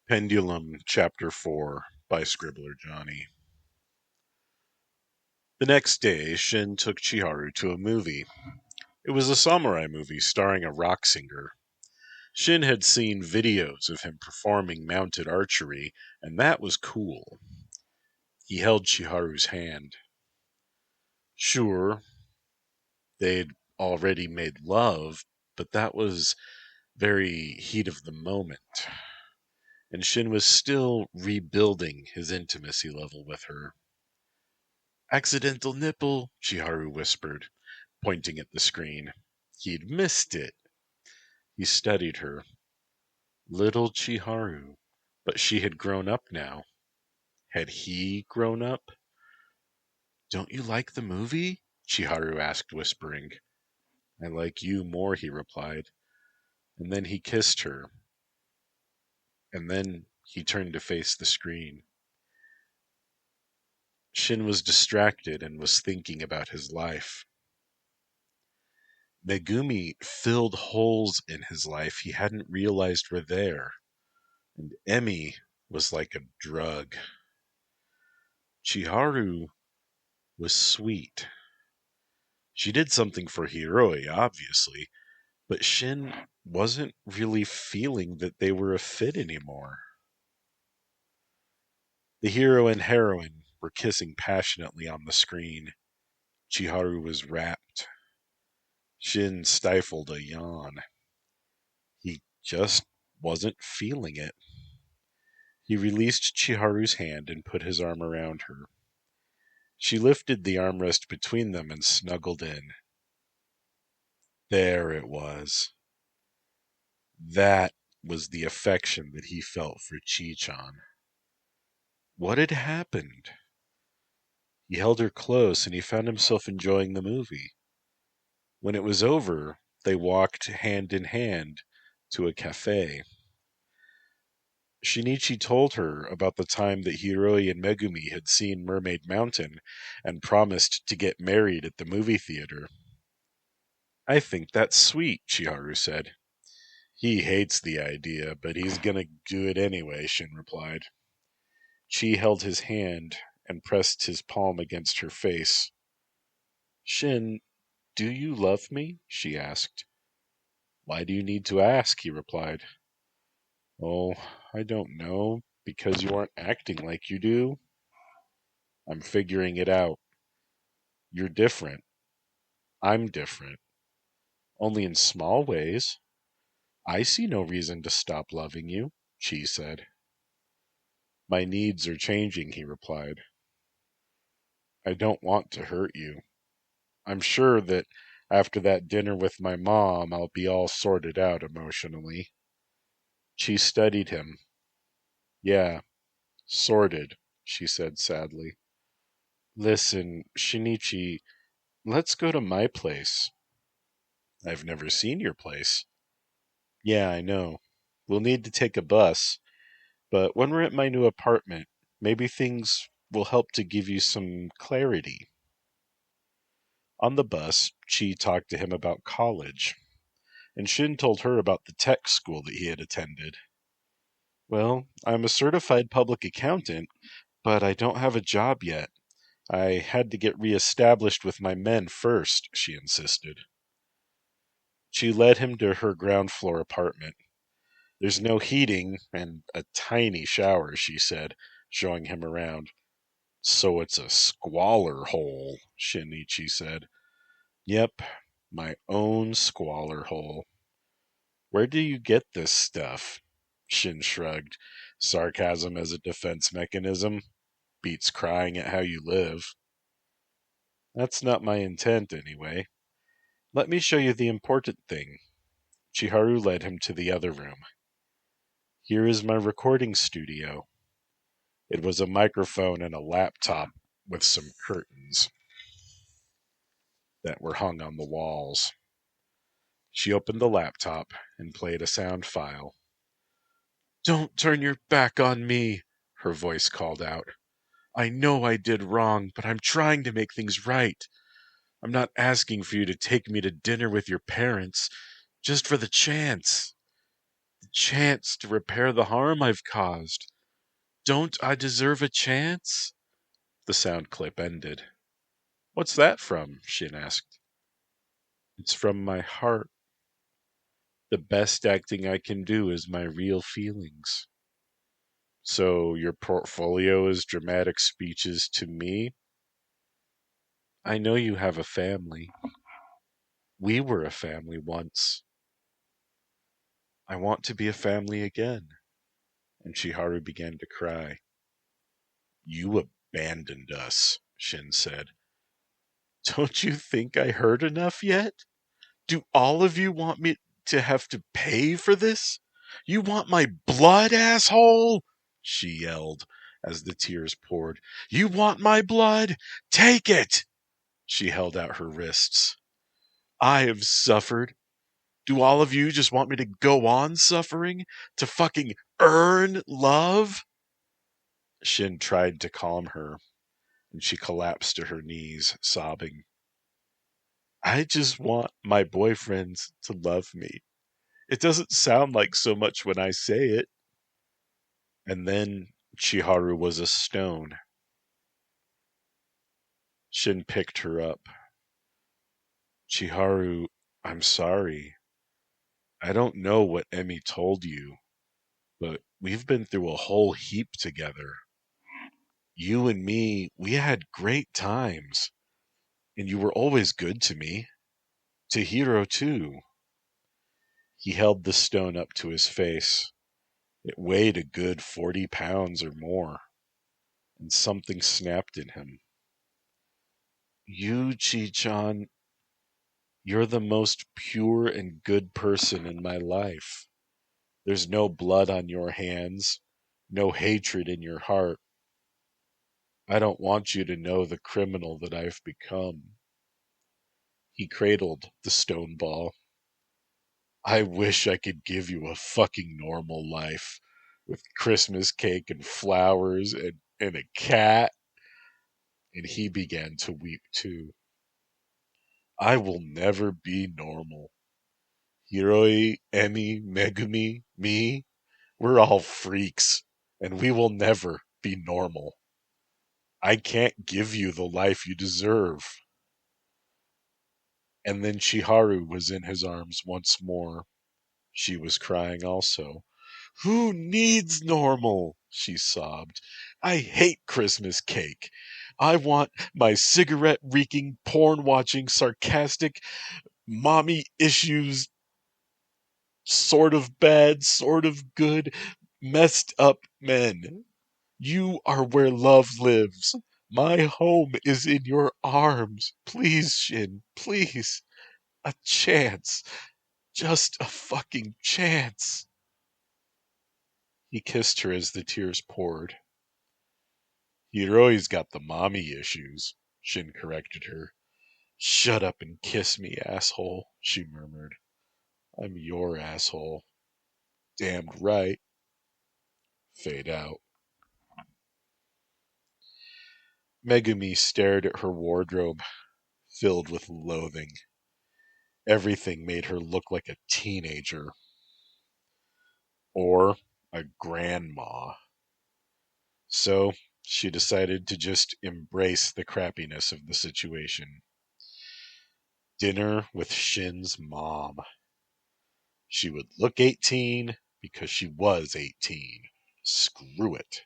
Pendulum Chapter 4 by Scribbler Johnny. The next day, Shin took Chiharu to a movie. It was a samurai movie starring a rock singer. Shin had seen videos of him performing mounted archery, and that was cool. He held Chiharu's hand. Sure, they'd already made love, but that was very heat of the moment. And Shin was still rebuilding his intimacy level with her. Accidental nipple, Chiharu whispered, pointing at the screen. He'd missed it. He studied her. Little Chiharu. But she had grown up now. Had he grown up? Don't you like the movie? Chiharu asked, whispering. I like you more, he replied. And then he kissed her. And then he turned to face the screen. Shin was distracted and was thinking about his life. Megumi filled holes in his life he hadn't realized were there, and Emi was like a drug. Chiharu was sweet. She did something for Hiroi, obviously, but Shin wasn't really feeling that they were a fit anymore. The hero and heroine were kissing passionately on the screen. Chiharu was rapt. Shin stifled a yawn. He just wasn't feeling it. He released Chiharu's hand and put his arm around her. She lifted the armrest between them and snuggled in. There it was. That was the affection that he felt for Chi-chan. What had happened? He held her close and he found himself enjoying the movie. When it was over, they walked hand in hand to a cafe. Shinichi told her about the time that Hiroi and Megumi had seen Mermaid Mountain and promised to get married at the movie theater. I think that's sweet, Chiharu said. He hates the idea, but he's gonna do it anyway, Shin replied. Chi held his hand and pressed his palm against her face. Shin, do you love me? She asked. Why do you need to ask? He replied. Oh, I don't know, because you aren't acting like you do. I'm figuring it out. You're different. I'm different. Only in small ways. I see no reason to stop loving you, Chi said. My needs are changing, he replied. I don't want to hurt you. I'm sure that after that dinner with my mom, I'll be all sorted out emotionally. She studied him. Yeah, sorted, she said sadly. Listen, Shinichi, let's go to my place. I've never seen your place. Yeah, I know. We'll need to take a bus, but when we're at my new apartment, maybe things will help to give you some clarity. On the bus, Chi talked to him about college, and Shin told her about the tech school that he had attended. Well, I'm a certified public accountant, but I don't have a job yet. I had to get reestablished with my men first, she insisted. She led him to her ground floor apartment. There's no heating and a tiny shower, she said, showing him around. So it's a squalor hole, Shinichi said. Yep, my own squalor hole. Where do you get this stuff? Shin shrugged. Sarcasm as a defense mechanism. Beats crying at how you live. That's not my intent, anyway. Let me show you the important thing. Chiharu led him to the other room. Here is my recording studio. It was a microphone and a laptop with some curtains that were hung on the walls. She opened the laptop and played a sound file. Don't turn your back on me, her voice called out. I know I did wrong, but I'm trying to make things right. I'm not asking for you to take me to dinner with your parents, just for the chance. The chance to repair the harm I've caused. Don't I deserve a chance? The sound clip ended. What's that from? Shin asked. It's from my heart. The best acting I can do is my real feelings. So your portfolio is dramatic speeches to me? I know you have a family. We were a family once. I want to be a family again. And Chiharu began to cry. You abandoned us, Shin said. Don't you think I heard enough yet? Do all of you want me to have to pay for this? You want my blood, asshole? She yelled as the tears poured. You want my blood? Take it! She held out her wrists. I have suffered. Do all of you just want me to go on suffering? To fucking earn love? Shin tried to calm her, and she collapsed to her knees, sobbing. I just want my boyfriends to love me. It doesn't sound like so much when I say it. And then Chiharu was a stone. Shin picked her up. Chiharu, I'm sorry. I don't know what Emmy told you, but we've been through a whole heap together. You and me, we had great times. And you were always good to me. To Hiro, too. He held the stone up to his face. It weighed a good 40 pounds or more, and something snapped in him. You, Chi-chan, you're the most pure and good person in my life. There's no blood on your hands, no hatred in your heart. I don't want you to know the criminal that I've become. He cradled the stone ball. I wish I could give you a fucking normal life with Christmas cake and flowers and a cat. And he began to weep too. I will never be normal. Hiroi, Emi, Megumi, me, we're all freaks, and we will never be normal. I can't give you the life you deserve. And then Chiharu was in his arms once more. She was crying also. Who needs normal? She sobbed. I hate Christmas cake. I want my cigarette-reeking, porn-watching, sarcastic, mommy issues, sort of bad, sort of good, messed up men. You are where love lives. My home is in your arms. Please, Shin, please. A chance. Just a fucking chance. He kissed her as the tears poured. Hiroi's got the mommy issues, Shin corrected her. Shut up and kiss me, asshole, she murmured. I'm your asshole. Damned right. Fade out. Megumi stared at her wardrobe, filled with loathing. Everything made her look like a teenager. Or a grandma. So she decided to just embrace the crappiness of the situation. Dinner with Shin's mom. She would look 18 because she was 18. Screw it.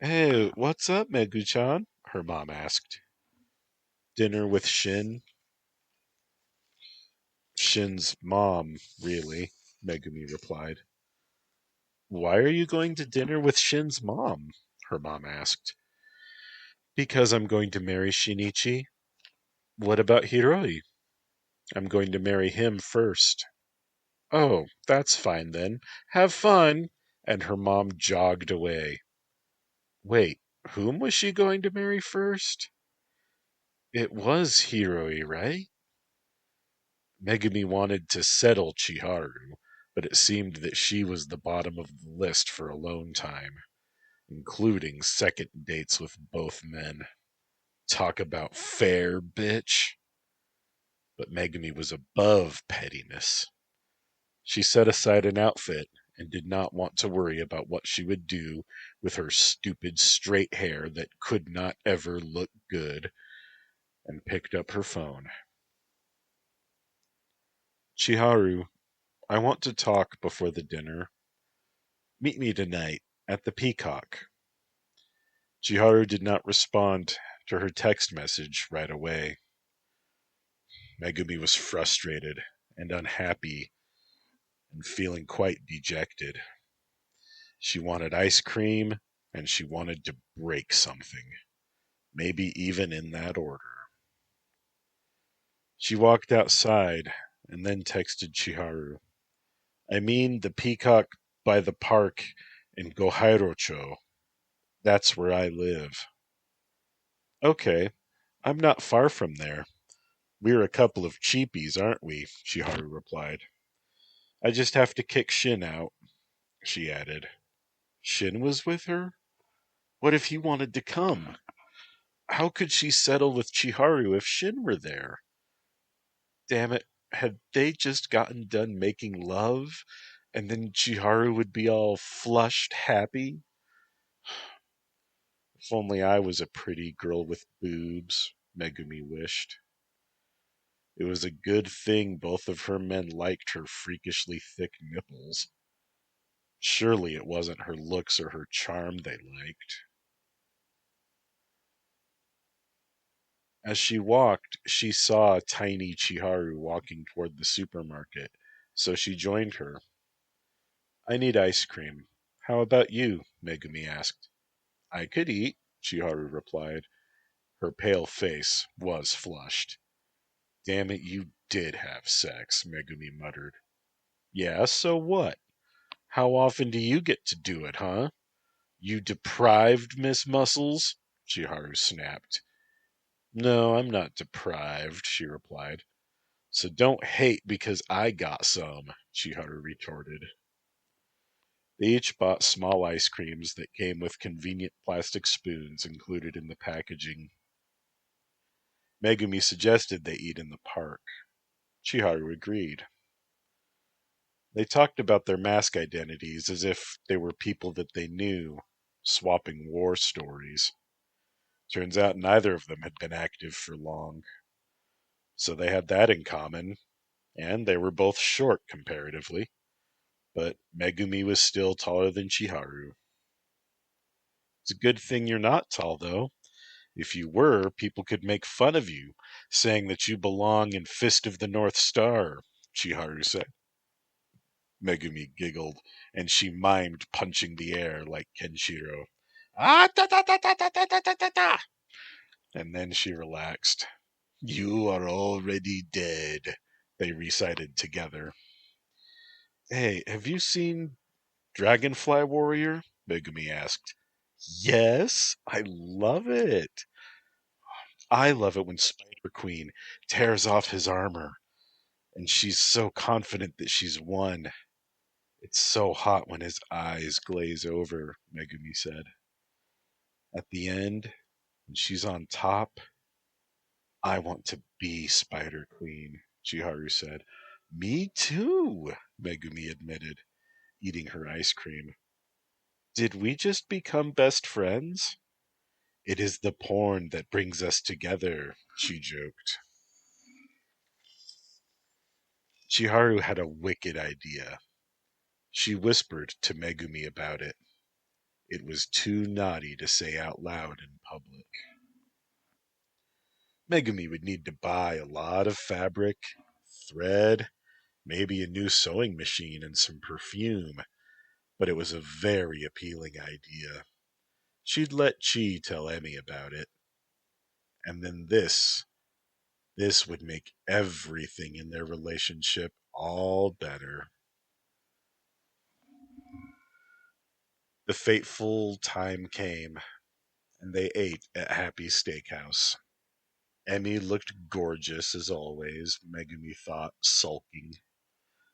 Hey, what's up, Megu-chan? Her mom asked. Dinner with Shin? Shin's mom, really, Megumi replied. Why are you going to dinner with Shin's mom? Her mom asked. Because I'm going to marry Shinichi. What about Hiroi? I'm going to marry him first. Oh, that's fine then. Have fun. And her mom jogged away. Wait, whom was she going to marry first? It was Hiroi, right? Megumi wanted to settle Chiharu, but it seemed that she was the bottom of the list for alone time, including second dates with both men. Talk about fair, bitch. But Megumi was above pettiness. She set aside an outfit and did not want to worry about what she would do with her stupid straight hair that could not ever look good, and picked up her phone. Chiharu, I want to talk before the dinner. Meet me tonight at the Peacock. Chiharu did not respond to her text message right away. Megumi was frustrated and unhappy and feeling quite dejected. She wanted ice cream and she wanted to break something, maybe even in that order. She walked outside and then texted Chiharu. I mean the Peacock by the park in Gohairocho. That's where I live. Okay, I'm not far from there. We're a couple of cheapies, aren't we? Chiharu replied. I just have to kick Shin out, she added. Shin was with her? What if he wanted to come? How could she settle with Chiharu if Shin were there? Damn it, had they just gotten done making love, and then Chiharu would be all flushed happy? If only I was a pretty girl with boobs, Megumi wished. It was a good thing both of her men liked her freakishly thick nipples. Surely it wasn't her looks or her charm they liked. As she walked, she saw tiny Chiharu walking toward the supermarket, so she joined her. I need ice cream. How about you? Megumi asked. I could eat, Chiharu replied. Her pale face was flushed. Damn it, you did have sex, Megumi muttered. Yeah, so what? How often do you get to do it, huh? You deprived Miss Muscles? Chiharu snapped. No, I'm not deprived, she replied. So don't hate because I got some, Chiharu retorted. They each bought small ice creams that came with convenient plastic spoons included in the packaging. Megumi suggested they eat in the park. Chiharu agreed. They talked about their mask identities as if they were people that they knew, swapping war stories. Turns out neither of them had been active for long. So they had that in common, and they were both short comparatively. But Megumi was still taller than Chiharu. It's a good thing you're not tall, though. If you were, people could make fun of you, saying that you belong in Fist of the North Star, Chiharu said. Megumi giggled, and she mimed punching the air like Kenshiro. Ah, da da da da da da da da da da! And then she relaxed. You are already dead, they recited together. Hey, have you seen Dragonfly Warrior? Megumi asked. Yes, I love it. I love it when Spider Queen tears off his armor, and she's so confident that she's won. It's so hot when his eyes glaze over, Megumi said. At the end, when she's on top, I want to be Spider Queen, Chiharu said. Me too, Megumi admitted, eating her ice cream. Did we just become best friends? It is the porn that brings us together, she joked. Chiharu had a wicked idea. She whispered to Megumi about it. It was too naughty to say out loud in public. Megumi would need to buy a lot of fabric, thread, maybe a new sewing machine and some perfume, but it was a very appealing idea. She'd let Chi tell Emmy about it. And then this would make everything in their relationship all better. The fateful time came, and they ate at Happy's Steakhouse. Emmy looked gorgeous as always, Megumi thought, sulking.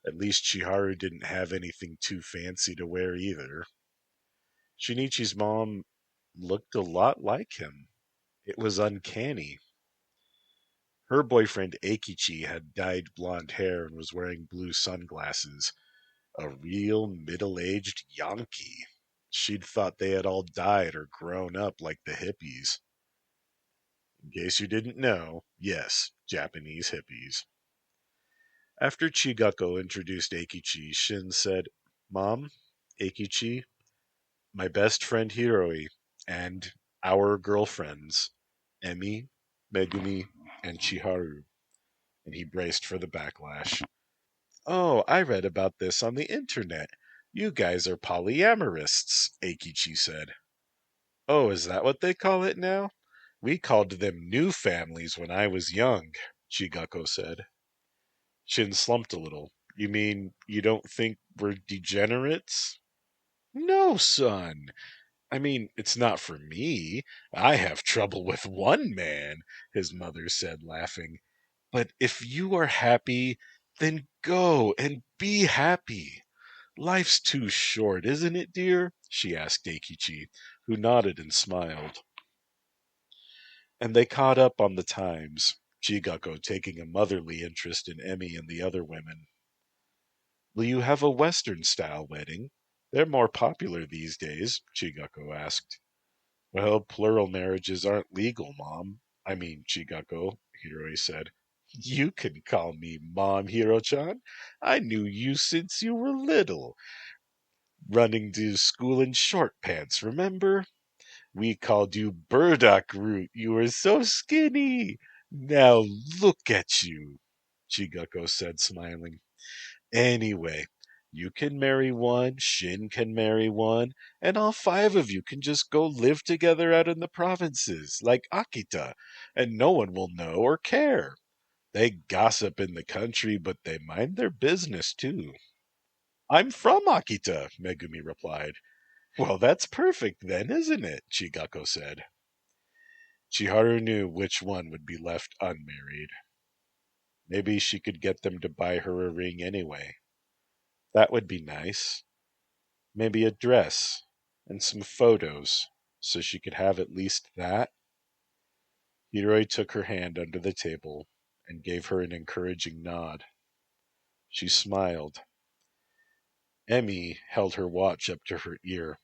At least Chiharu didn't have anything too fancy to wear either. Shinichi's mom looked a lot like him. It was uncanny. Her boyfriend Eikichi had dyed blonde hair and was wearing blue sunglasses, A real middle-aged Yankee. She'd thought they had all died or grown up like the hippies. In case you didn't know, yes, Japanese hippies. After Chigako introduced Eikichi, Shin said, Mom, Eikichi, my best friend Hiroi, and our girlfriends, Emi, Megumi, and Chiharu. And he braced for the backlash. Oh, I read about this on the internet. You guys are polyamorists, Eikichi said. Oh, is that what they call it now? We called them new families when I was young, Chigako said. Shin slumped a little. You mean you don't think we're degenerates? No, son. I mean, it's not for me. I have trouble with one man, his mother said, laughing. But if you are happy, then go and be happy. Life's too short, isn't it, dear? She asked Eikichi, who nodded and smiled. And they caught up on the times, Chigako taking a motherly interest in Emi and the other women. Will you have a Western-style wedding? They're more popular these days, Chigako asked. Well, plural marriages aren't legal, Mom. I mean, Chigako, Hiroi said. You can call me Mom, Hiro-chan. I knew you since you were little. Running to school in short pants, remember? We called you burdock root. You were so skinny. Now look at you, Chigako said, smiling. Anyway, you can marry one, Shin can marry one, and all five of you can just go live together out in the provinces, like Akita, and no one will know or care. They gossip in the country, but they mind their business, too. I'm from Akita, Megumi replied. Well, that's perfect then, isn't it? Chigako said. Chiharu knew which one would be left unmarried. Maybe she could get them to buy her a ring anyway. That would be nice. Maybe a dress and some photos so she could have at least that. Hiroi took her hand under the table and gave her an encouraging nod. She smiled. Emi held her watch up to her ear.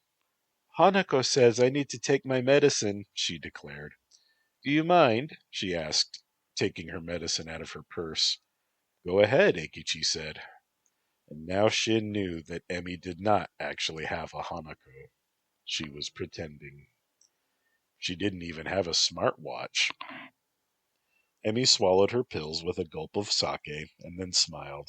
Hanako says I need to take my medicine, she declared. Do you mind? She asked, taking her medicine out of her purse. Go ahead, Eikichi said. And now Shin knew that Emi did not actually have a Hanako. She was pretending. She didn't even have a smartwatch. Emi swallowed her pills with a gulp of sake and then smiled.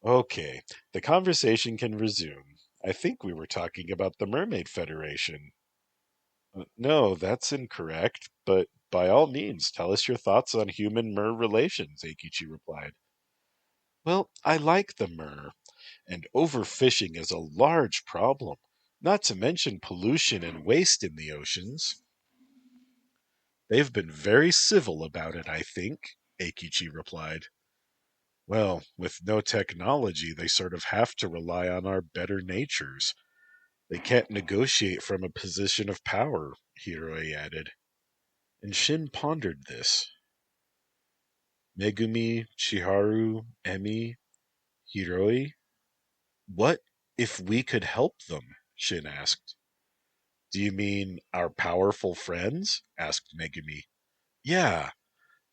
Okay, the conversation can resume. I think we were talking about the Mermaid Federation. No, that's incorrect, but by all means, tell us your thoughts on human-mer relations, Eikichi replied. Well, I like the mer, and overfishing is a large problem, not to mention pollution and waste in the oceans. They've been very civil about it, I think, Eikichi replied. Well, with no technology, they sort of have to rely on our better natures. They can't negotiate from a position of power, Hiroi added. And Shin pondered this. Megumi, Chiharu, Emi, Hiroi? What if we could help them? Shin asked. Do you mean our powerful friends? Asked Megumi. Yeah.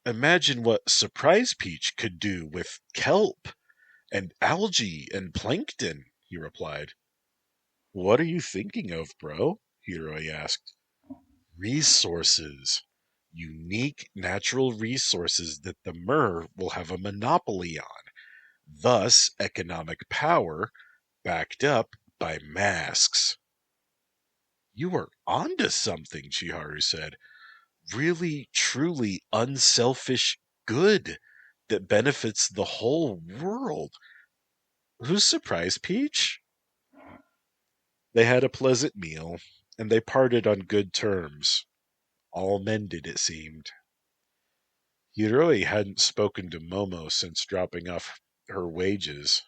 Imagine what Surprise Peach could do with kelp and algae and plankton, he replied. What are you thinking of, bro? Hiroi asked. Resources. Unique natural resources that the mer will have a monopoly on. Thus, economic power backed up by masks. You are onto something, Chiharu said. Really, truly unselfish good that benefits the whole world. Who's surprised, Peach? They had a pleasant meal, and they parted on good terms. All mended, it seemed. Hiroi hadn't spoken to Momo since dropping off her wages,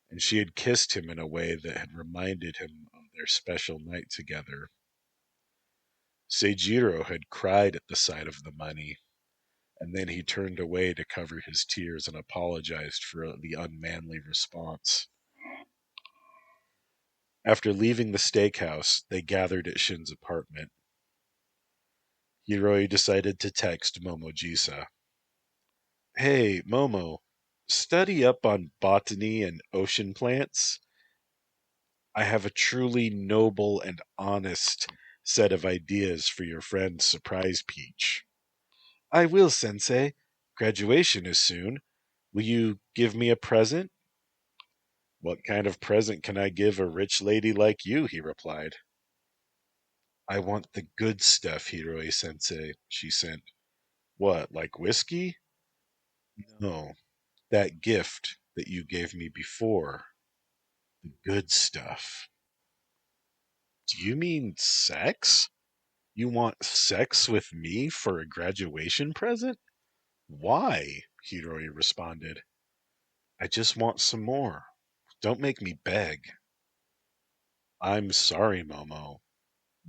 and she had kissed him in a way that had reminded him of their special night together. Seijiro had cried at the sight of the money, and then he turned away to cover his tears and apologized for the unmanly response. After leaving the steakhouse, they gathered at Shin's apartment. Hiroi decided to text Momojisa. Hey, Momo, study up on botany and ocean plants. I have a truly noble and honest set of ideas for your friend's surprise peach. I will, Sensei. Graduation is soon. Will you give me a present? What kind of present can I give a rich lady like you? He replied. I want the good stuff, Hiroi Sensei, she sent. What, like whiskey? No, that gift that you gave me before. The good stuff. Do you mean sex? You want sex with me for a graduation present? Why? Hiroi responded. I just want some more. Don't make me beg. I'm sorry, Momo.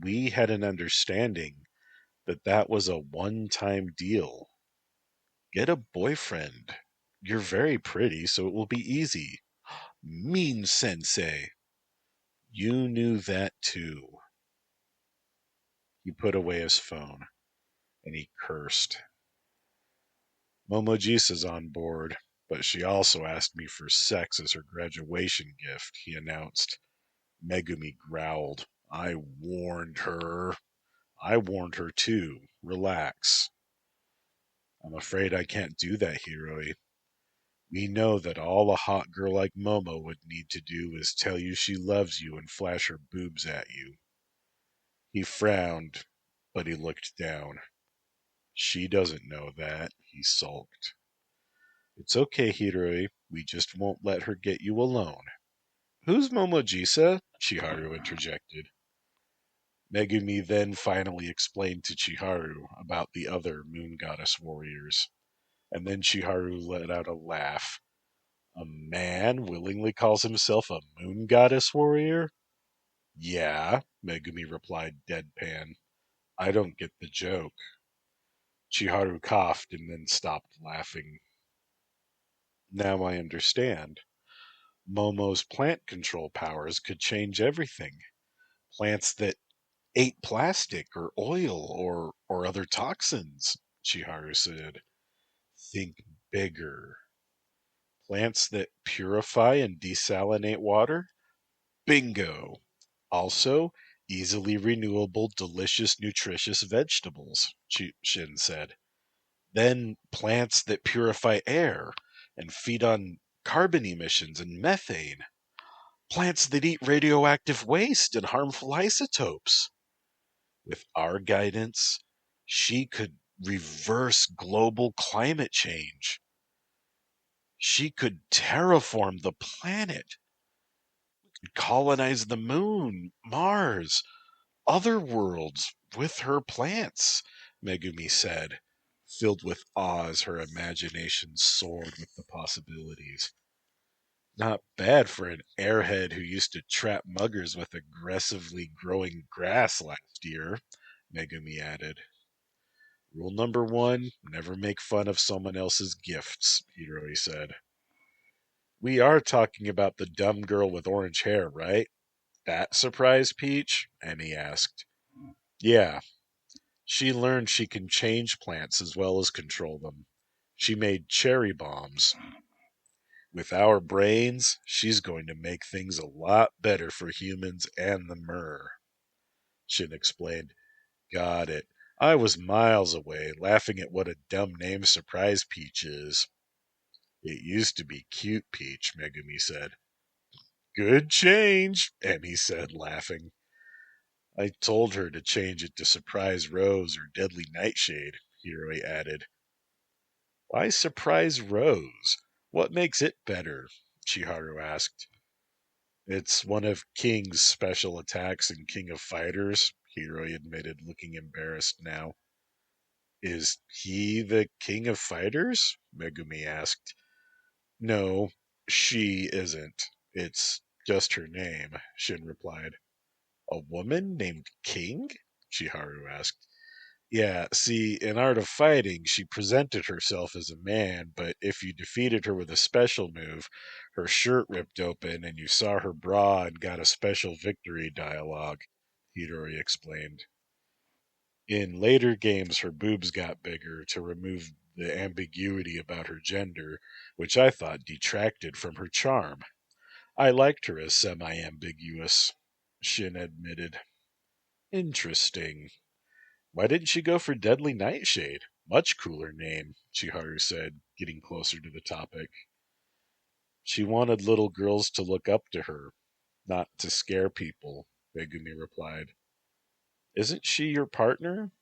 We had an understanding that was a one-time deal. Get a boyfriend. You're very pretty, so it will be easy. Mean sensei. You knew that too. He put away his phone, and he cursed. Momojisa's on board, but she also asked me for sex as her graduation gift, he announced. Megumi growled. I warned her. I warned her too. Relax. I'm afraid I can't do that, Hiroi. We know that all a hot girl like Momo would need to do is tell you she loves you and flash her boobs at you. He frowned, but he looked down. She doesn't know that, he sulked. It's okay, Hiroi. We just won't let her get you alone. Who's Momojisa? Chiharu interjected. Megumi then finally explained to Chiharu about the other moon goddess warriors. And then Chiharu let out a laugh. A man willingly calls himself a moon goddess warrior? Yeah, Megumi replied deadpan. I don't get the joke. Chiharu coughed and then stopped laughing. Now I understand. Momo's plant control powers could change everything. Plants that ate plastic or oil or other toxins, Chiharu said. Think bigger. Plants that purify and desalinate water? Bingo. Also, easily renewable, delicious, nutritious vegetables, Shin said. Then plants that purify air and feed on carbon emissions and methane. Plants that eat radioactive waste and harmful isotopes. With our guidance, she could reverse global climate change. She could terraform the planet, colonize the moon, Mars, other worlds with her plants, Megumi said, filled with awe as her imagination soared with the possibilities. Not bad for an airhead who used to trap muggers with aggressively growing grass last year, Megumi added. Rule number one, never make fun of someone else's gifts, Hiroi said. We are talking about the dumb girl with orange hair, right? That surprised Peach? Emmy asked. Yeah, she learned she can change plants as well as control them. She made cherry bombs. With our brains, she's going to make things a lot better for humans and the Mer. Shin explained. Got it. I was miles away, laughing at what a dumb name Surprise Peach is. It used to be Cute Peach, Megumi said. Good change, Emmy said, laughing. I told her to change it to Surprise Rose or Deadly Nightshade, Hiroi added. Why Surprise Rose? What makes it better? Chiharu asked. It's one of King's special attacks in King of Fighters, Hiroi admitted, looking embarrassed now. Is he the King of Fighters? Megumi asked. No, she isn't. It's just her name, Shin replied. A woman named King? Chiharu asked. Yeah, see, in Art of Fighting, she presented herself as a man, but if you defeated her with a special move, her shirt ripped open and you saw her bra and got a special victory dialogue, Hidori explained. In later games, her boobs got bigger to remove the ambiguity about her gender, which I thought detracted from her charm. I liked her as semi ambiguous, Shin admitted. Interesting. Why didn't she go for Deadly Nightshade? Much cooler name, Chiharu said, getting closer to the topic. She wanted little girls to look up to her, not to scare people, Megumi replied. Isn't she your partner?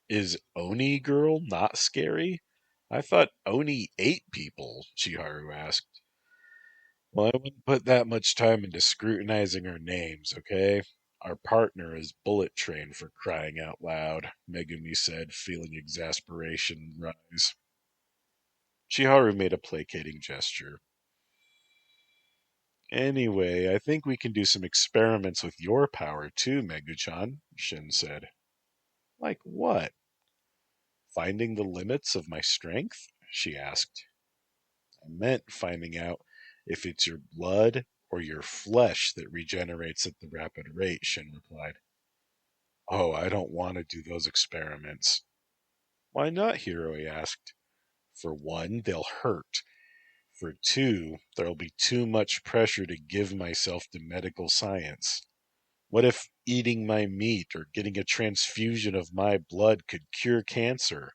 Is Oni girl not scary? I thought Oni ate people, Chiharu asked. Well, I wouldn't put that much time into scrutinizing her names, okay? Our partner is Bullet Train for crying out loud, Megumi said, feeling exasperation rise. Chiharu made a placating gesture. Anyway, I think we can do some experiments with your power too, Megu-chan, Shin said. Like what? Finding the limits of my strength? She asked. I meant finding out if it's your blood or your flesh that regenerates at the rapid rate, Shin replied. Oh, I don't want to do those experiments. Why not? Hiroi asked. For one, they'll hurt. For two, there'll be too much pressure to give myself to medical science. What if eating my meat or getting a transfusion of my blood could cure cancer?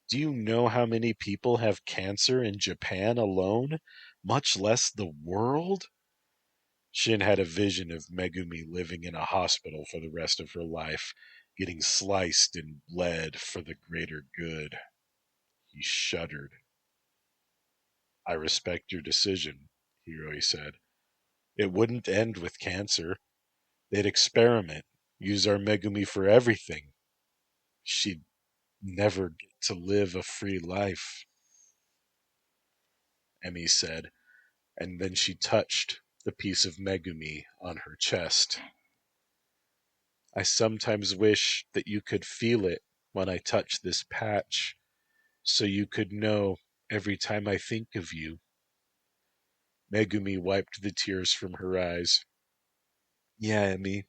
Do you know how many people have cancer in Japan alone, much less the world? Shin had a vision of Megumi living in a hospital for the rest of her life, getting sliced and bled for the greater good. He shuddered. I respect your decision, Hiroi said. It wouldn't end with cancer. They'd experiment, use our Megumi for everything. She'd never get to live a free life, Emmy said, and then she touched the piece of Megumi on her chest. I sometimes wish that you could feel it when I touch this patch, so you could know every time I think of you. Megumi wiped the tears from her eyes. Yeah, Emmy,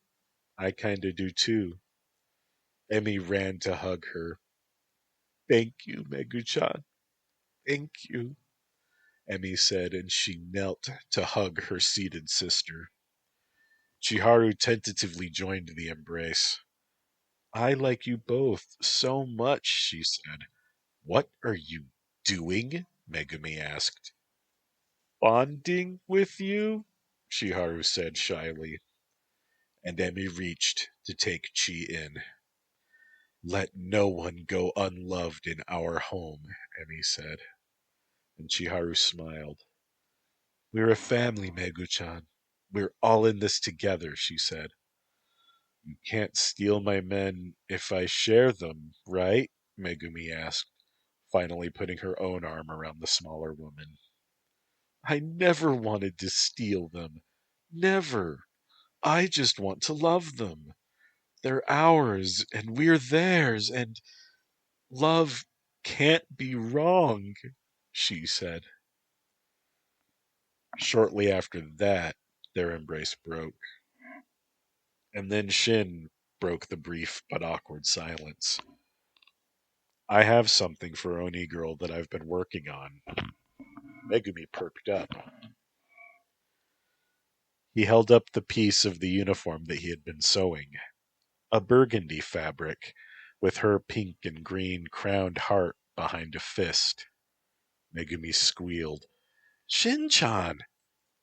I kinda do too. Emmy ran to hug her. Thank you, Megu-chan. Thank you, Emmy said, and she knelt to hug her seated sister. Chiharu tentatively joined the embrace. I like you both so much, she said. What are you doing? Megumi asked. Bonding with you? Chiharu said shyly, and Emmy reached to take Chi in. Let no one go unloved in our home, Emmy said, and Chiharu smiled. We're a family, Megu-chan. We're all in this together, she said. You can't steal my men if I share them, right? Megumi asked, finally putting her own arm around the smaller woman. I never wanted to steal them. Never. I just want to love them. They're ours, and we're theirs, and love can't be wrong, she said. Shortly after that, their embrace broke. And then Shin broke the brief but awkward silence. I have something for Oni Girl that I've been working on. Megumi perked up. He held up the piece of the uniform that he had been sewing. A burgundy fabric, with her pink and green crowned heart behind a fist. Megumi squealed. Shin-chan!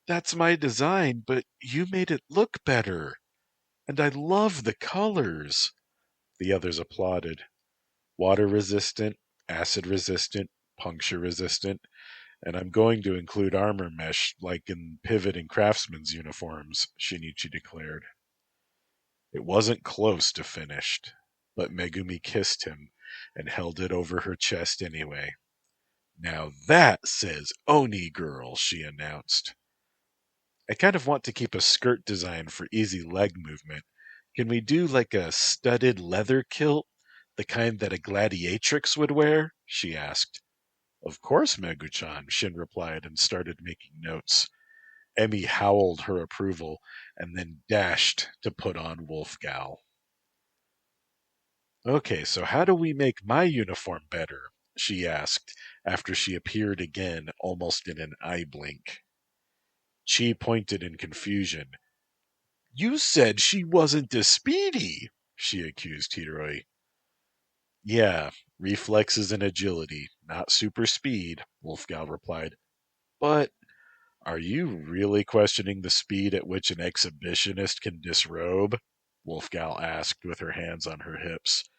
That's my design, but you made it look better. And I love the colors. The others applauded. Water resistant, acid resistant, puncture resistant, and I'm going to include armor mesh like in Pivot and Craftsman's uniforms, Shinichi declared. It wasn't close to finished, but Megumi kissed him and held it over her chest anyway. Now that says Oni Girl, she announced. I kind of want to keep a skirt design for easy leg movement. Can we do like a studded leather kilt? The kind that a gladiatrix would wear? She asked. Of course, Megu-chan, Shin replied and started making notes. Emmy howled her approval and then dashed to put on Wolfgal. Okay, so how do we make my uniform better? She asked after she appeared again almost in an eye blink. Chi pointed in confusion. You said she wasn't a speedy, she accused Hiroi. Yeah, reflexes and agility, not super speed, Wolfgal replied. But are you really questioning the speed at which an exhibitionist can disrobe? Wolfgal asked with her hands on her hips.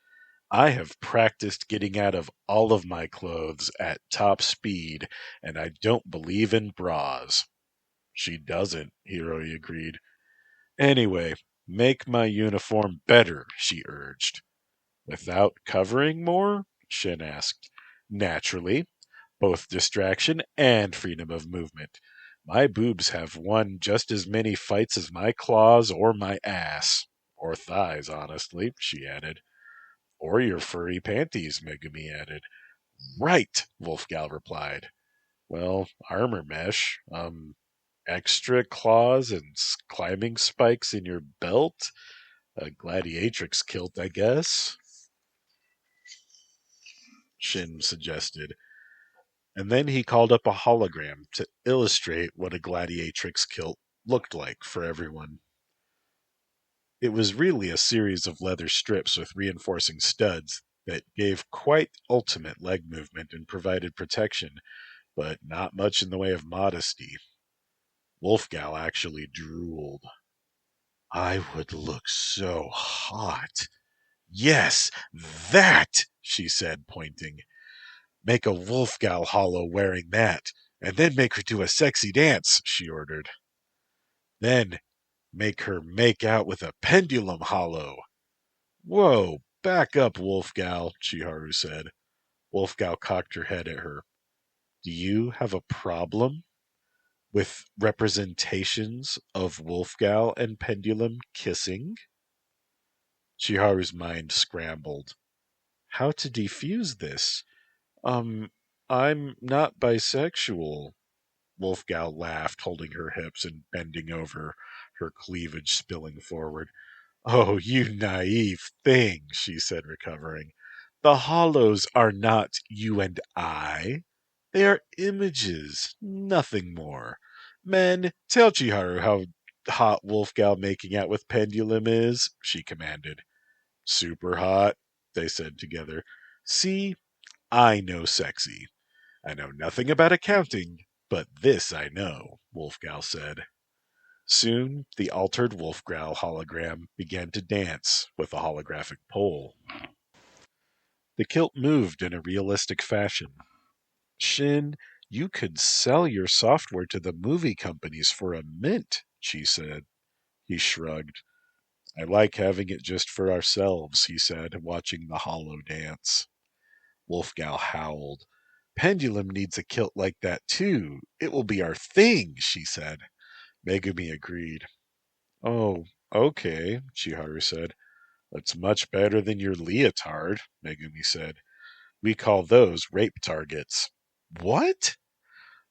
I have practiced getting out of all of my clothes at top speed, and I don't believe in bras. She doesn't, Hiroi agreed. Anyway, make my uniform better, she urged. Without covering more? Shin asked. Naturally, both distraction and freedom of movement. My boobs have won just as many fights as my claws or my ass. Or thighs, honestly, she added. Or your furry panties, Megumi added. Right, Wolfgal replied. Well, armor mesh, extra claws and climbing spikes in your belt? A gladiatrix kilt, I guess? Shin suggested. And then he called up a hologram to illustrate what a gladiatrix kilt looked like for everyone. It was really a series of leather strips with reinforcing studs that gave quite ultimate leg movement and provided protection, but not much in the way of modesty. Wolfgal actually drooled. I would look so hot. Yes, that, she said, pointing. Make a Wolfgal hollow wearing that, and then make her do a sexy dance, she ordered. Then make her make out with a pendulum hollow. Whoa, back up, Wolfgal, Chiharu said. Wolfgal cocked her head at her. Do you have a problem with representations of Wolfgal and Pendulum kissing? Chiharu's mind scrambled. How to defuse this? I'm not bisexual. Wolfgal laughed, holding her hips and bending over, her cleavage spilling forward. Oh, you naive thing, she said, recovering. The hollows are not you and I. They are images, nothing more. Men, tell Chiharu how hot Wolfgal making out with Pendulum is, she commanded. Super hot, they said together. See, I know sexy. I know nothing about accounting, but this I know, Wolfgal said. Soon, the altered Wolfgal hologram began to dance with a holographic pole. The kilt moved in a realistic fashion. Shin, you could sell your software to the movie companies for a mint, she said. He shrugged. I like having it just for ourselves, he said, watching the hollow dance. Wolfgal howled. Pendulum needs a kilt like that too. It will be our thing, she said. Megumi agreed. Oh, okay, Chiharu said. That's much better than your leotard, Megumi said. We call those rape targets. What?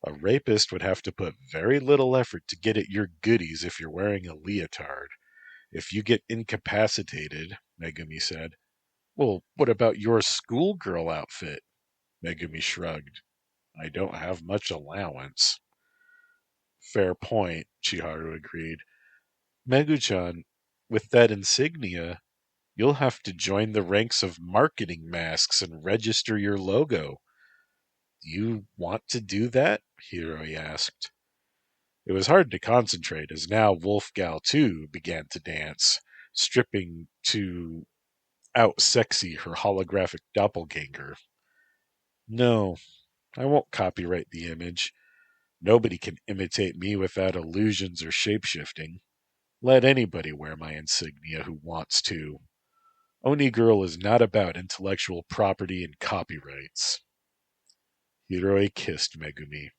A rapist would have to put very little effort to get at your goodies if you're wearing a leotard. If you get incapacitated, Megumi said. Well, what about your schoolgirl outfit? Megumi shrugged. I don't have much allowance. Fair point, Chiharu agreed. Megu-chan, with that insignia, you'll have to join the ranks of marketing masks and register your logo. Do you want to do that? Hiroi asked. It was hard to concentrate as now Wolfgal too began to dance, stripping to out-sexy her holographic doppelganger. No, I won't copyright the image. Nobody can imitate me without illusions or shapeshifting. Let anybody wear my insignia who wants to. Oni Girl is not about intellectual property and copyrights. Hiroi kissed Megumi.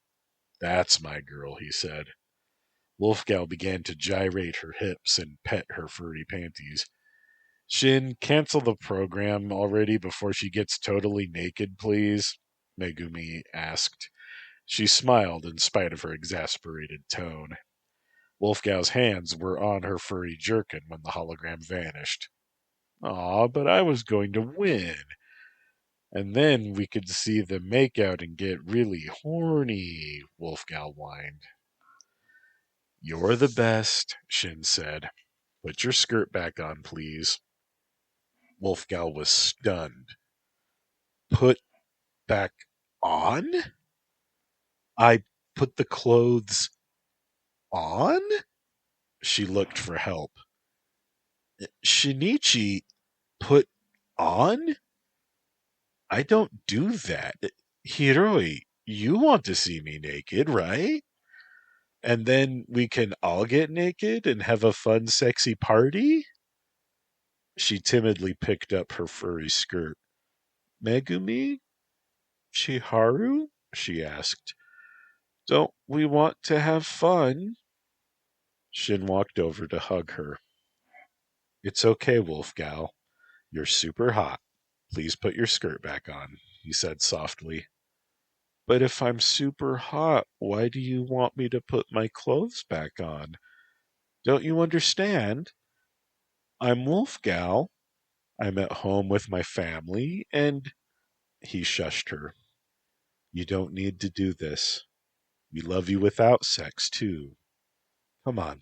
That's my girl, he said. Wolfgal began to gyrate her hips and pet her furry panties. Shin, cancel the program already before she gets totally naked, please, Megumi asked. She smiled in spite of her exasperated tone. Wolfgau's hands were on her furry jerkin when the hologram vanished. Aw, but I was going to win. And then we could see the makeout and get really horny, Wolfgal whined. You're the best, Shin said. Put your skirt back on, please. Wolfgal was stunned. Put back on? I put the clothes on? She looked for help. Shinichi, put on? I don't do that. Hiroi, you want to see me naked, right? And then we can all get naked and have a fun, sexy party? She timidly picked up her furry skirt. Megumi? Chiharu? She asked. Don't we want to have fun? Shin walked over to hug her. It's okay, Wolfgal. You're super hot. Please put your skirt back on, he said softly. But if I'm super hot, why do you want me to put my clothes back on? Don't you understand? I'm Wolfgal. I'm at home with my family, and he shushed her. You don't need to do this. We love you without sex, too. Come on,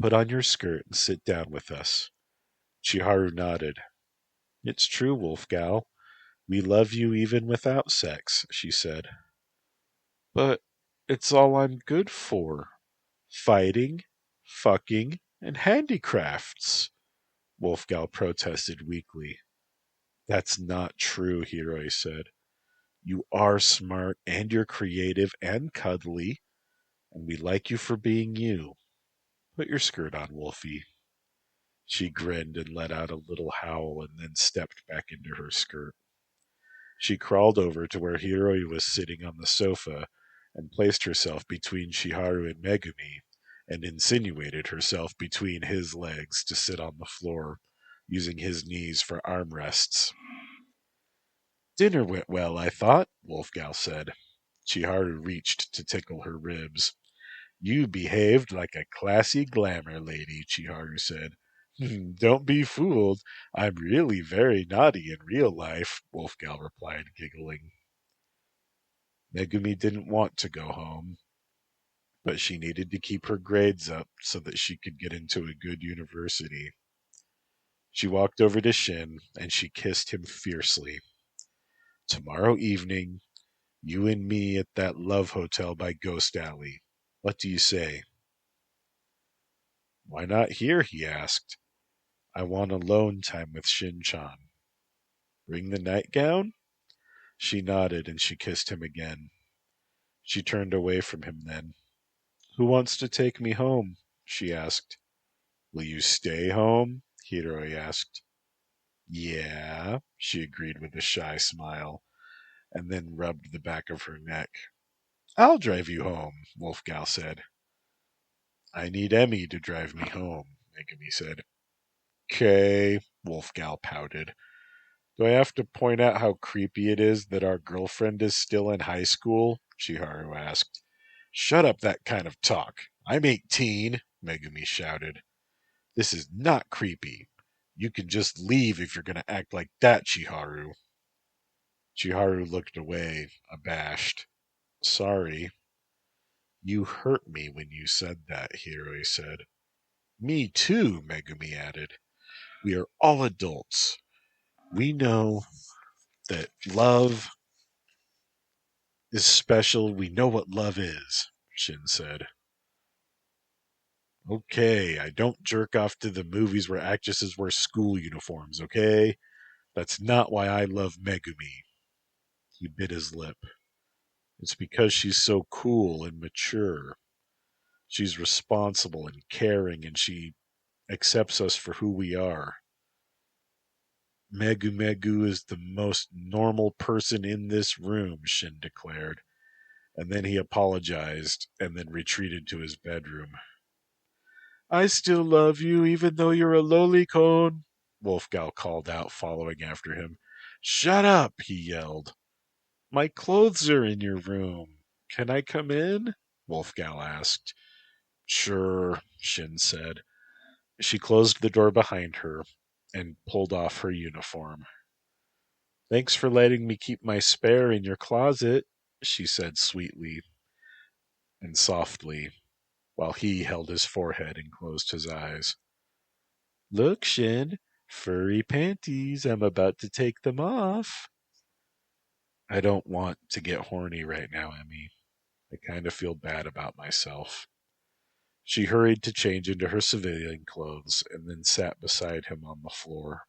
put on your skirt and sit down with us. Chiharu nodded. It's true, Wolfgal. We love you even without sex, she said. But it's all I'm good for. Fighting, fucking, and handicrafts, Wolfgal protested weakly. That's not true, Hiroi said. You are smart, and you're creative and cuddly, and we like you for being you. Put your skirt on, Wolfie. She grinned and let out a little howl and then stepped back into her skirt. She crawled over to where Hiroi was sitting on the sofa and placed herself between Chiharu and Megumi and insinuated herself between his legs to sit on the floor, using his knees for armrests. Dinner went well, I thought, Wolfgal said. Chiharu reached to tickle her ribs. You behaved like a classy glamour lady, Chiharu said. Don't be fooled. I'm really very naughty in real life, Wolfgal replied, giggling. Megumi didn't want to go home, but she needed to keep her grades up so that she could get into a good university. She walked over to Shin, and she kissed him fiercely. Tomorrow evening, you and me at that love hotel by Ghost Alley. What do you say? Why not here? He asked. I want alone time with Shin-chan. Bring the nightgown? She nodded and she kissed him again. She turned away from him then. Who wants to take me home? She asked. Will you stay home? Hiroi asked. Yeah, she agreed with a shy smile, and then rubbed the back of her neck. I'll drive you home, Wolfgal said. I need Emmy to drive me home, Megumi said. Okay, Wolfgal pouted. Do I have to point out how creepy it is that our girlfriend is still in high school? Chiharu asked. Shut up that kind of talk. I'm 18, Megumi shouted. This is not creepy. You can just leave if you're going to act like that, Chiharu. Chiharu looked away, abashed. Sorry. You hurt me when you said that, Hiroi said. Me too, Megumi added. We are all adults. We know that love is special. We know what love is, Shin said. Okay, I don't jerk off to the movies where actresses wear school uniforms, okay? That's not why I love Megumi. He bit his lip. It's because she's so cool and mature. She's responsible and caring, and she accepts us for who we are. Megu is the most normal person in this room, Shin declared. And then he apologized and then retreated to his bedroom. I still love you even though you're a lolicon, Wolfgal called out, following after him. Shut up, he yelled. My clothes are in your room. Can I come in? Wolfgal asked. Sure, Shin said. She closed the door behind her and pulled off her uniform. Thanks for letting me keep my spare in your closet, she said sweetly and softly, while he held his forehead and closed his eyes. Look, Shin, furry panties. I'm about to take them off. I don't want to get horny right now, Emmy. I kind of feel bad about myself. She hurried to change into her civilian clothes and then sat beside him on the floor.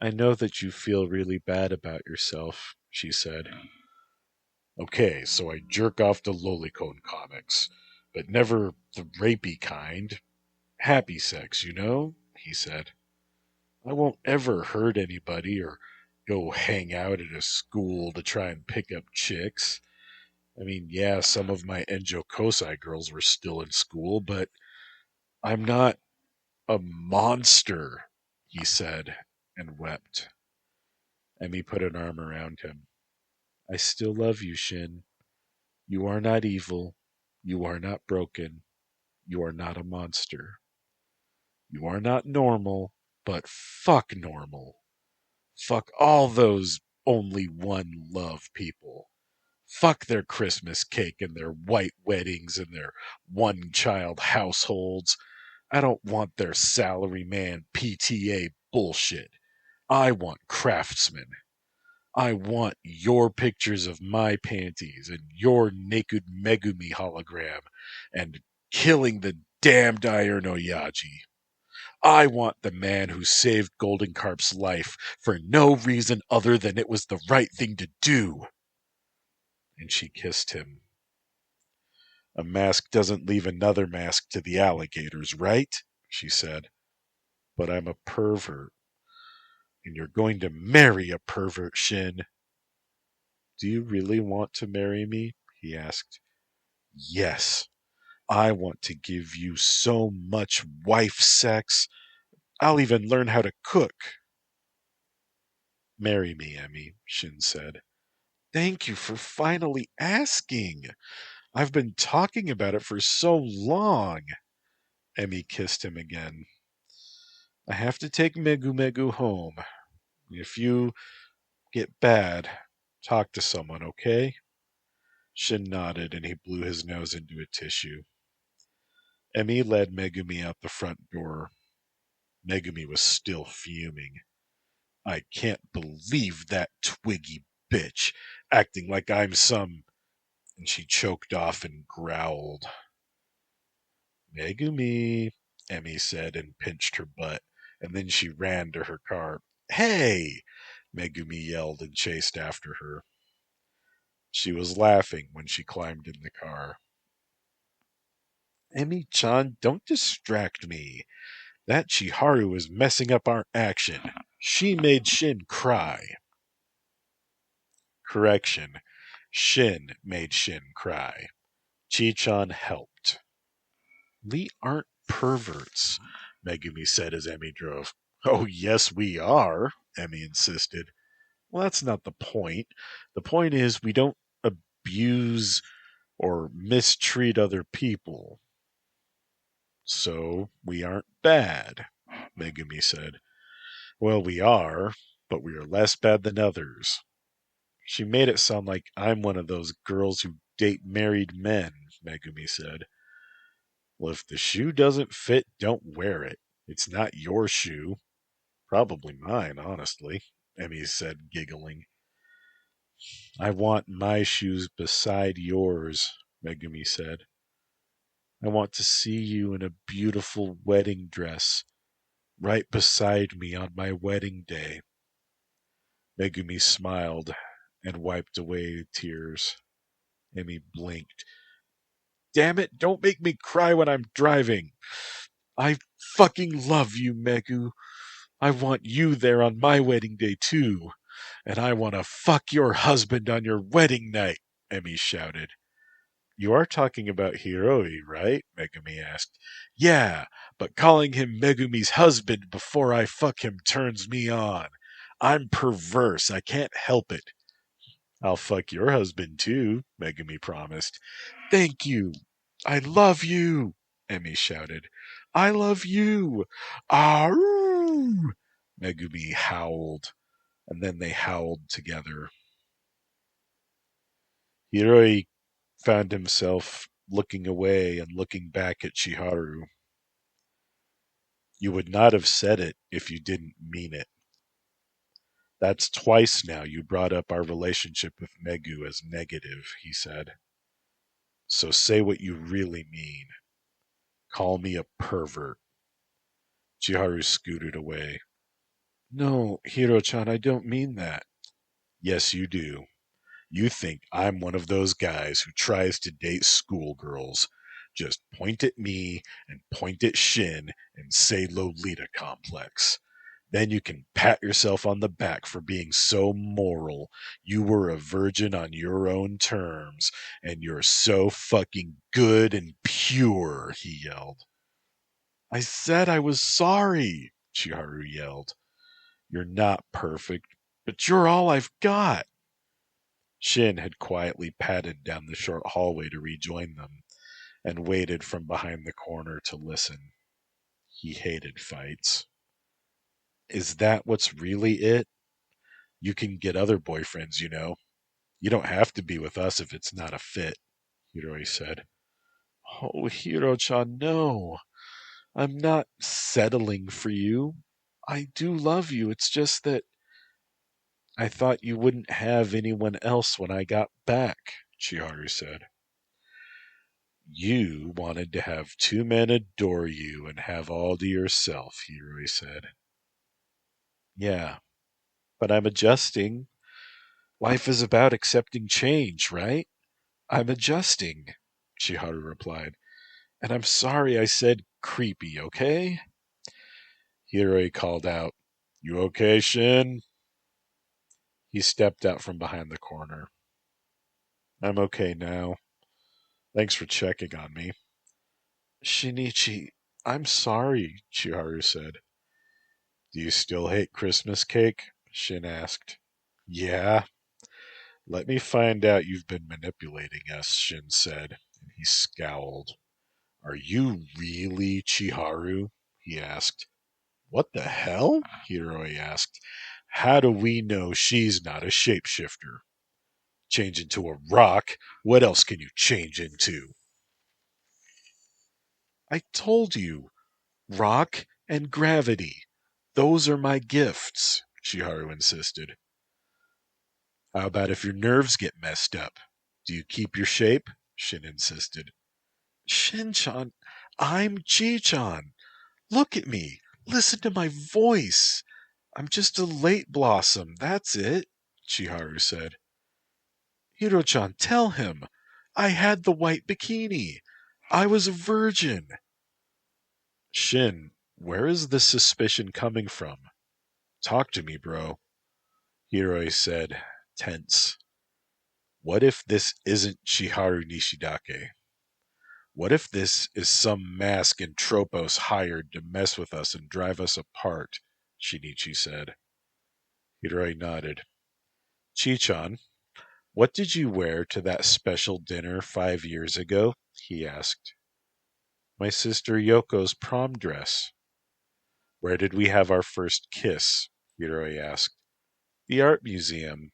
I know that you feel really bad about yourself, she said. Okay, so I jerk off to lolicon comics, but never the rapey kind. Happy sex, you know, he said. I won't ever hurt anybody or go hang out at a school to try and pick up chicks. I mean, yeah, some of my Enjo Kosai girls were still in school, but I'm not a monster, he said, and wept. Emmy put an arm around him. I still love you, Shin. You are not evil. You are not broken. You are not a monster. You are not normal, but fuck normal. Fuck all those only one love people. Fuck their Christmas cake and their white weddings and their one child households. I don't want their salaryman PTA bullshit. I want craftsmen. I want your pictures of my panties and your naked Megumi hologram and killing the damned Iron Oyaji. I want the man who saved Golden Carp's life for no reason other than it was the right thing to do. And she kissed him. A mask doesn't leave another mask to the alligators, right? She said. But I'm a pervert. And you're going to marry a pervert, Shin. Do you really want to marry me? He asked. Yes. I want to give you so much wife sex. I'll even learn how to cook. Marry me, Emmy, Shin said. Thank you for finally asking. I've been talking about it for so long. Emmy kissed him again. I have to take Megu Megu home. If you get bad, talk to someone, okay? Shin nodded and he blew his nose into a tissue. Emmy led Megumi out the front door. Megumi was still fuming. I can't believe that twiggy bitch, acting like I'm some... And she choked off and growled. Megumi, Emmy said and pinched her butt, and then she ran to her car. Hey! Megumi yelled and chased after her. She was laughing when she climbed in the car. Emmy-chan, don't distract me. That Chiharu is messing up our action. She made Shin cry. Correction. Shin made Shin cry. Chi-chan helped. We aren't perverts, Megumi said as Emmy drove. Oh, yes, we are, Emmy insisted. Well, that's not the point. The point is we don't abuse or mistreat other people. So we aren't bad, Megumi said. Well, we are, but we are less bad than others. She made it sound like I'm one of those girls who date married men, Megumi said. Well, if the shoe doesn't fit, don't wear it. It's not your shoe. Probably mine, honestly, Emmy said, giggling. I want my shoes beside yours, Megumi said. I want to see you in a beautiful wedding dress, right beside me on my wedding day. Megumi smiled and wiped away tears. Emmy blinked. Damn it, don't make me cry when I'm driving. I fucking love you, Megu. I want you there on my wedding day, too. And I want to fuck your husband on your wedding night, Emmy shouted. You are talking about Hiroi, right? Megumi asked. Yeah, but calling him Megumi's husband before I fuck him turns me on. I'm perverse. I can't help it. I'll fuck your husband too, Megumi promised. Thank you. I love you, Emmy shouted. I love you. Aroo! Megumi howled, and then they howled together. Hiroi found himself looking away and looking back at Chiharu. You would not have said it if you didn't mean it. That's twice now you brought up our relationship with Megu as negative, he said. So say what you really mean. Call me a pervert. Chiharu scooted away. No, Hiro-chan, I don't mean that. Yes, you do. You think I'm one of those guys who tries to date schoolgirls. Just point at me and point at Shin and say Lolita complex. Then you can pat yourself on the back for being so moral. You were a virgin on your own terms, and you're so fucking good and pure, he yelled. I said I was sorry, Chiharu yelled. You're not perfect, but you're all I've got. Shin had quietly padded down the short hallway to rejoin them, and waited from behind the corner to listen. He hated fights. Is that what's really it? You can get other boyfriends, you know. You don't have to be with us if it's not a fit, Hiroi said. Oh, Hiro-chan, no. I'm not settling for you. I do love you. It's just that I thought you wouldn't have anyone else when I got back, Chiharu said. You wanted to have two men adore you and have all to yourself, Hiroi said. Yeah, but I'm adjusting. Life is about accepting change, right? I'm adjusting, Chiharu replied. And I'm sorry I said creepy, okay? Hiroi called out, You okay, Shin? He stepped out from behind the corner. I'm okay now. Thanks for checking on me. Shinichi, I'm sorry, Chiharu said. Do you still hate Christmas cake? Shin asked. Yeah. Let me find out you've been manipulating us, Shin said, and he scowled. Are you really Chiharu? He asked. What the hell? Hiroi asked. How do we know she's not a shapeshifter? Change into a rock? What else can you change into? I told you. Rock and gravity. Those are my gifts, Chiharu insisted. How about if your nerves get messed up? Do you keep your shape? Shin insisted. Shin-chan, I'm Chi-chan. Look at me. Listen to my voice. I'm just a late blossom, that's it, Chiharu said. Hiro-chan, tell him. I had the white bikini. I was a virgin. Shin, where is this suspicion coming from? Talk to me, bro. Hiroi said, tense. What if this isn't Chiharu Nishidake? What if this is some mask Entropos hired to mess with us and drive us apart? Shinichi said. Hiroi nodded. Chi-chan, what did you wear to that special dinner 5 years ago? He asked. My sister Yoko's prom dress. Where did we have our first kiss? Hiroi asked. The art museum,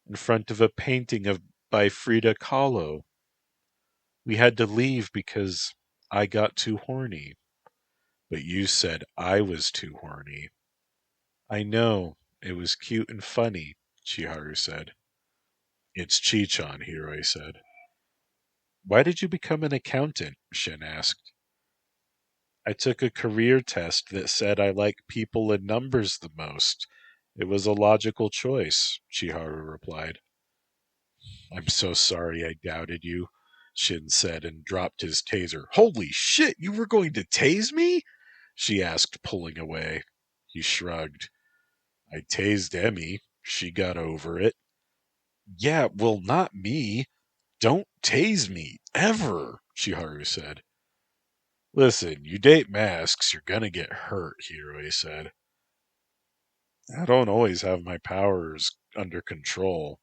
in front of a painting by Frida Kahlo. We had to leave because I got too horny. But you said I was too horny. I know. It was cute and funny, Chiharu said. It's Chi-chan, Hiroi said. Why did you become an accountant? Shin asked. I took a career test that said I like people and numbers the most. It was a logical choice, Chiharu replied. I'm so sorry I doubted you, Shin said and dropped his taser. Holy shit, you were going to tase me? She asked, pulling away. He shrugged. I tased Emmy. She got over it. Yeah, well, not me. Don't tase me, ever, Chiharu said. Listen, you date masks, you're gonna get hurt, Hiroi said. I don't always have my powers under control.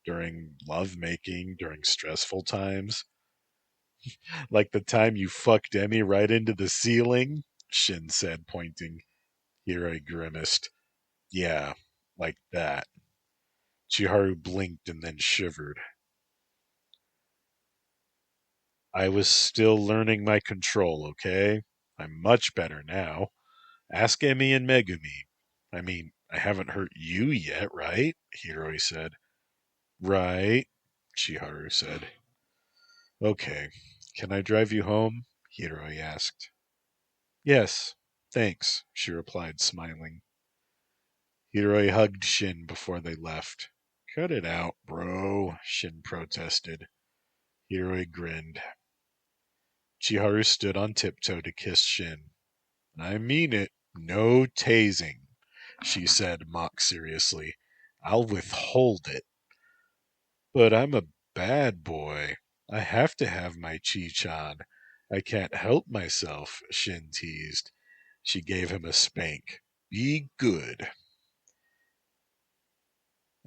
During lovemaking, during stressful times. Like the time you fucked Emmy right into the ceiling? Shin said, pointing. Hiroi grimaced. Yeah, like that. Chiharu blinked and then shivered. I was still learning my control, okay? I'm much better now. Ask Emmy and Megumi. I mean, I haven't hurt you yet, right? Hiroi said. Right, Chiharu said. Okay, can I drive you home? Hiroi asked. Yes, thanks, she replied, smiling. Hiroi hugged Shin before they left. Cut it out, bro, Shin protested. Hiroi grinned. Chiharu stood on tiptoe to kiss Shin. I mean it. No tasing, she said mock seriously. I'll withhold it. But I'm a bad boy. I have to have my Chi-chan. I can't help myself, Shin teased. She gave him a spank. Be good.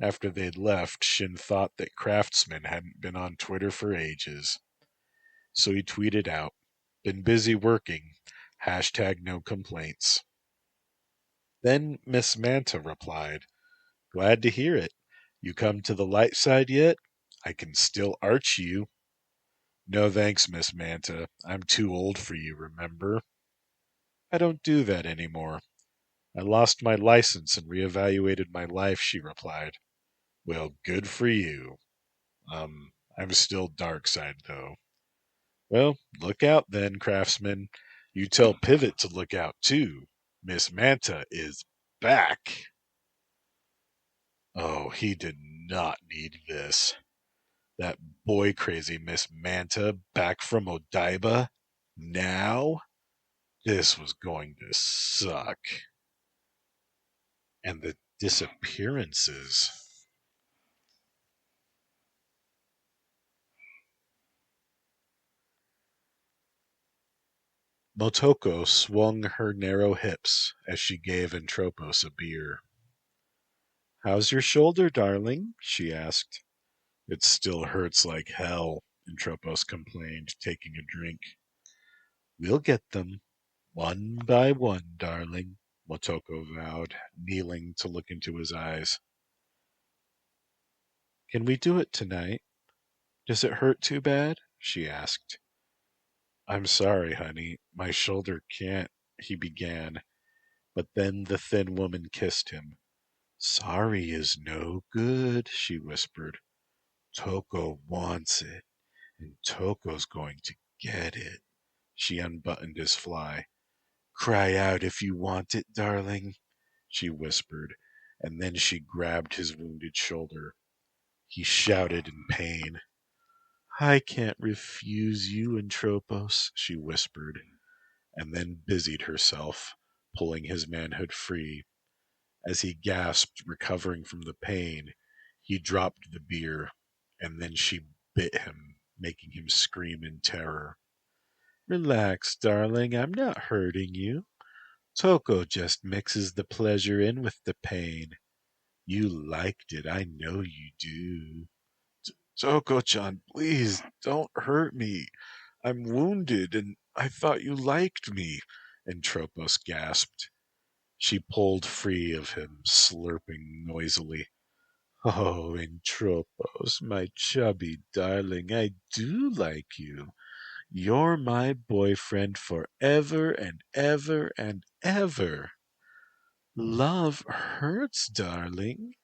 After they'd left, Shin thought that Craftsman hadn't been on Twitter for ages. So he tweeted out, been busy working. Hashtag no complaints. Then Miss Manta replied, glad to hear it. You come to the light side yet? I can still arch you. No thanks, Miss Manta. I'm too old for you, remember? I don't do that anymore. I lost my license and reevaluated my life, she replied. Well, good for you. I'm still dark side, though. Well, look out then, Craftsman. You tell Pivot to look out, too. Miss Manta is back. Oh, he did not need this. That boy crazy Miss Manta back from Odaiba? Now? This was going to suck. And the disappearances. Motoko swung her narrow hips as she gave Entropos a beer. How's your shoulder, darling? She asked. It still hurts like hell, Entropos complained, taking a drink. We'll get them, one by one, darling, Motoko vowed, kneeling to look into his eyes. Can we do it tonight? Does it hurt too bad? She asked. I'm sorry, honey. My shoulder can't, he began, but then the thin woman kissed him. Sorry is no good, she whispered. Toko wants it, and Toko's going to get it. She unbuttoned his fly. Cry out if you want it, darling, she whispered, and then she grabbed his wounded shoulder. He shouted in pain. I can't refuse you, Entropos, she whispered, and then busied herself, pulling his manhood free. As he gasped, recovering from the pain, he dropped the beer, and then she bit him, making him scream in terror. Relax, darling, I'm not hurting you. Toko just mixes the pleasure in with the pain. You liked it, I know you do. Toko-chan, please, don't hurt me. I'm wounded, and I thought you liked me, Entropos gasped. She pulled free of him, slurping noisily. Oh, Entropos, my chubby darling, I do like you. You're my boyfriend forever and ever and ever. Love hurts, darling.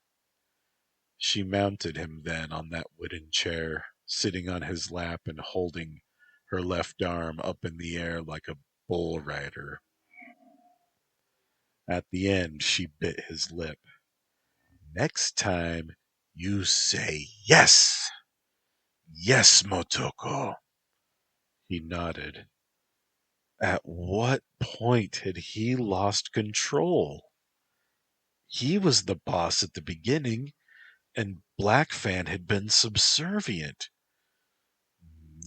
She mounted him then on that wooden chair, sitting on his lap and holding her left arm up in the air like a bull rider. At the end, she bit his lip. Next time, you say yes. Yes, Motoko. He nodded. At what point had he lost control? He was the boss at the beginning, and Black Fan had been subservient.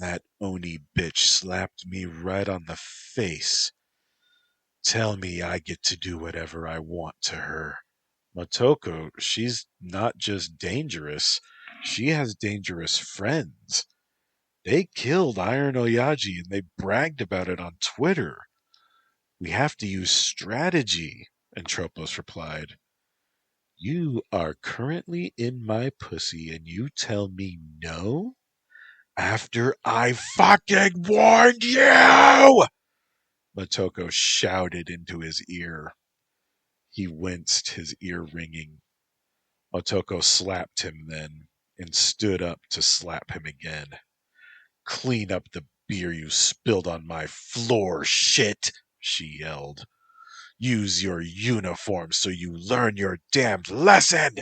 That Oni bitch slapped me right on the face. Tell me I get to do whatever I want to her. Motoko, she's not just dangerous, she has dangerous friends. They killed Iron Oyaji and they bragged about it on Twitter. We have to use strategy, Entropos replied. You are currently in my pussy and you tell me no? After I fucking warned you! Motoko shouted into his ear. He winced, his ear ringing. Motoko slapped him then and stood up to slap him again. Clean up the beer you spilled on my floor, shit, she yelled. Use your uniform so you learn your damned lesson!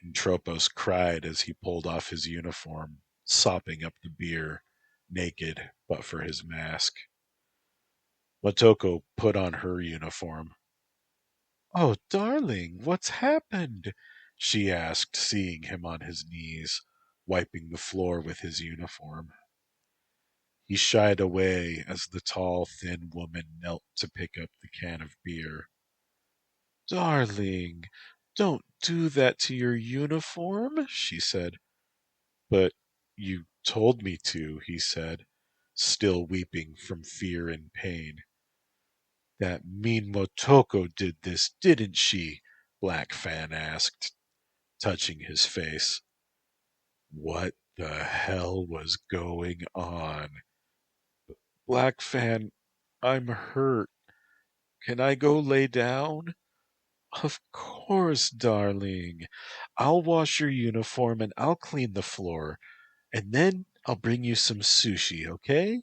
Entropos cried as he pulled off his uniform, sopping up the beer, naked but for his mask. Motoko put on her uniform. Oh, darling, what's happened? She asked, seeing him on his knees, wiping the floor with his uniform. He shied away as the tall, thin woman knelt to pick up the can of beer. Darling, don't do that to your uniform, she said. But you told me to, he said, still weeping from fear and pain. That mean Motoko did this, didn't she? Black Fan asked, touching his face. What the hell was going on? Black Fan, I'm hurt. Can I go lay down? Of course, darling. I'll wash your uniform and I'll clean the floor. And then I'll bring you some sushi, okay?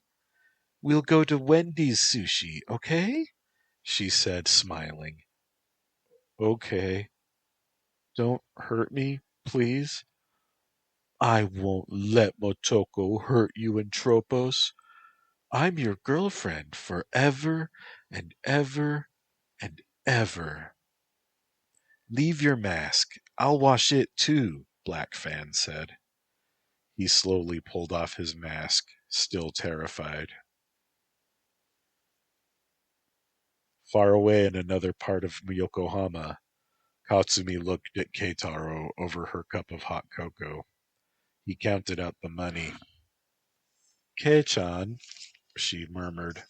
We'll go to Wendy's Sushi, okay? She said, smiling. Okay. Don't hurt me, please. I won't let Motoko hurt you, Entropos. I'm your girlfriend forever and ever and ever. Leave your mask. I'll wash it too, Black Fan said. He slowly pulled off his mask, still terrified. Far away in another part of Yokohama, Katsumi looked at Keitaro over her cup of hot cocoa. He counted out the money. Kei-chan, she murmured.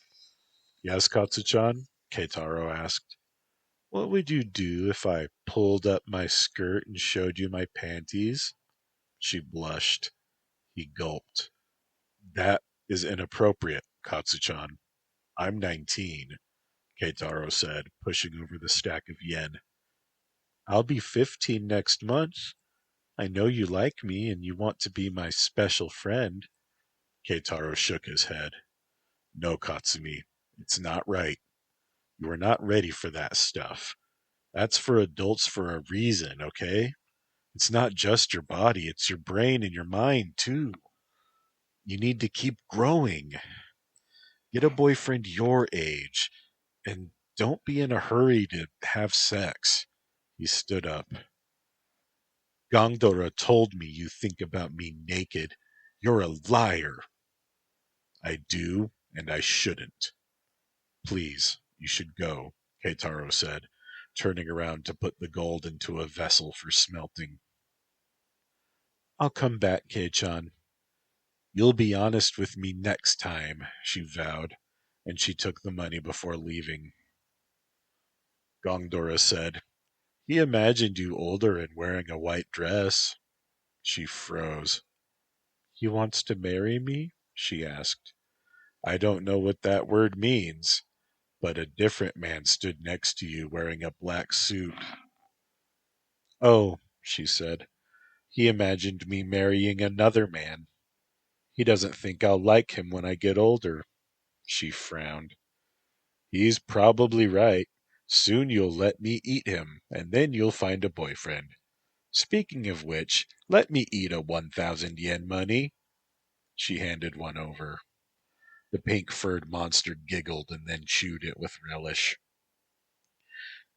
Yes, Katsu-chan? Keitaro asked. What would you do if I pulled up my skirt and showed you my panties? She blushed. He gulped. That is inappropriate, Katsu-chan. I'm 19, Keitaro said, pushing over the stack of yen. I'll be 15 next month. I know you like me and you want to be my special friend. Keitaro shook his head. No, Katsumi, it's not right. You are not ready for that stuff. That's for adults for a reason, okay? It's not just your body, it's your brain and your mind, too. You need to keep growing. Get a boyfriend your age, and don't be in a hurry to have sex. He stood up. Gongdora told me you think about me naked. You're a liar. I do, and I shouldn't. Please, you should go, Keitaro said, turning around to put the gold into a vessel for smelting. I'll come back, Kei-chan. You'll be honest with me next time, she vowed, and she took the money before leaving. Gongdora said, He imagined you older and wearing a white dress. She froze. He wants to marry me? She asked. I don't know what that word means, but a different man stood next to you wearing a black suit. Oh, she said, he imagined me marrying another man. He doesn't think I'll like him when I get older. She frowned. He's probably right. Soon you'll let me eat him, and then you'll find a boyfriend. Speaking of which, let me eat a 1,000 yen money. She handed one over. The pink-furred monster giggled and then chewed it with relish.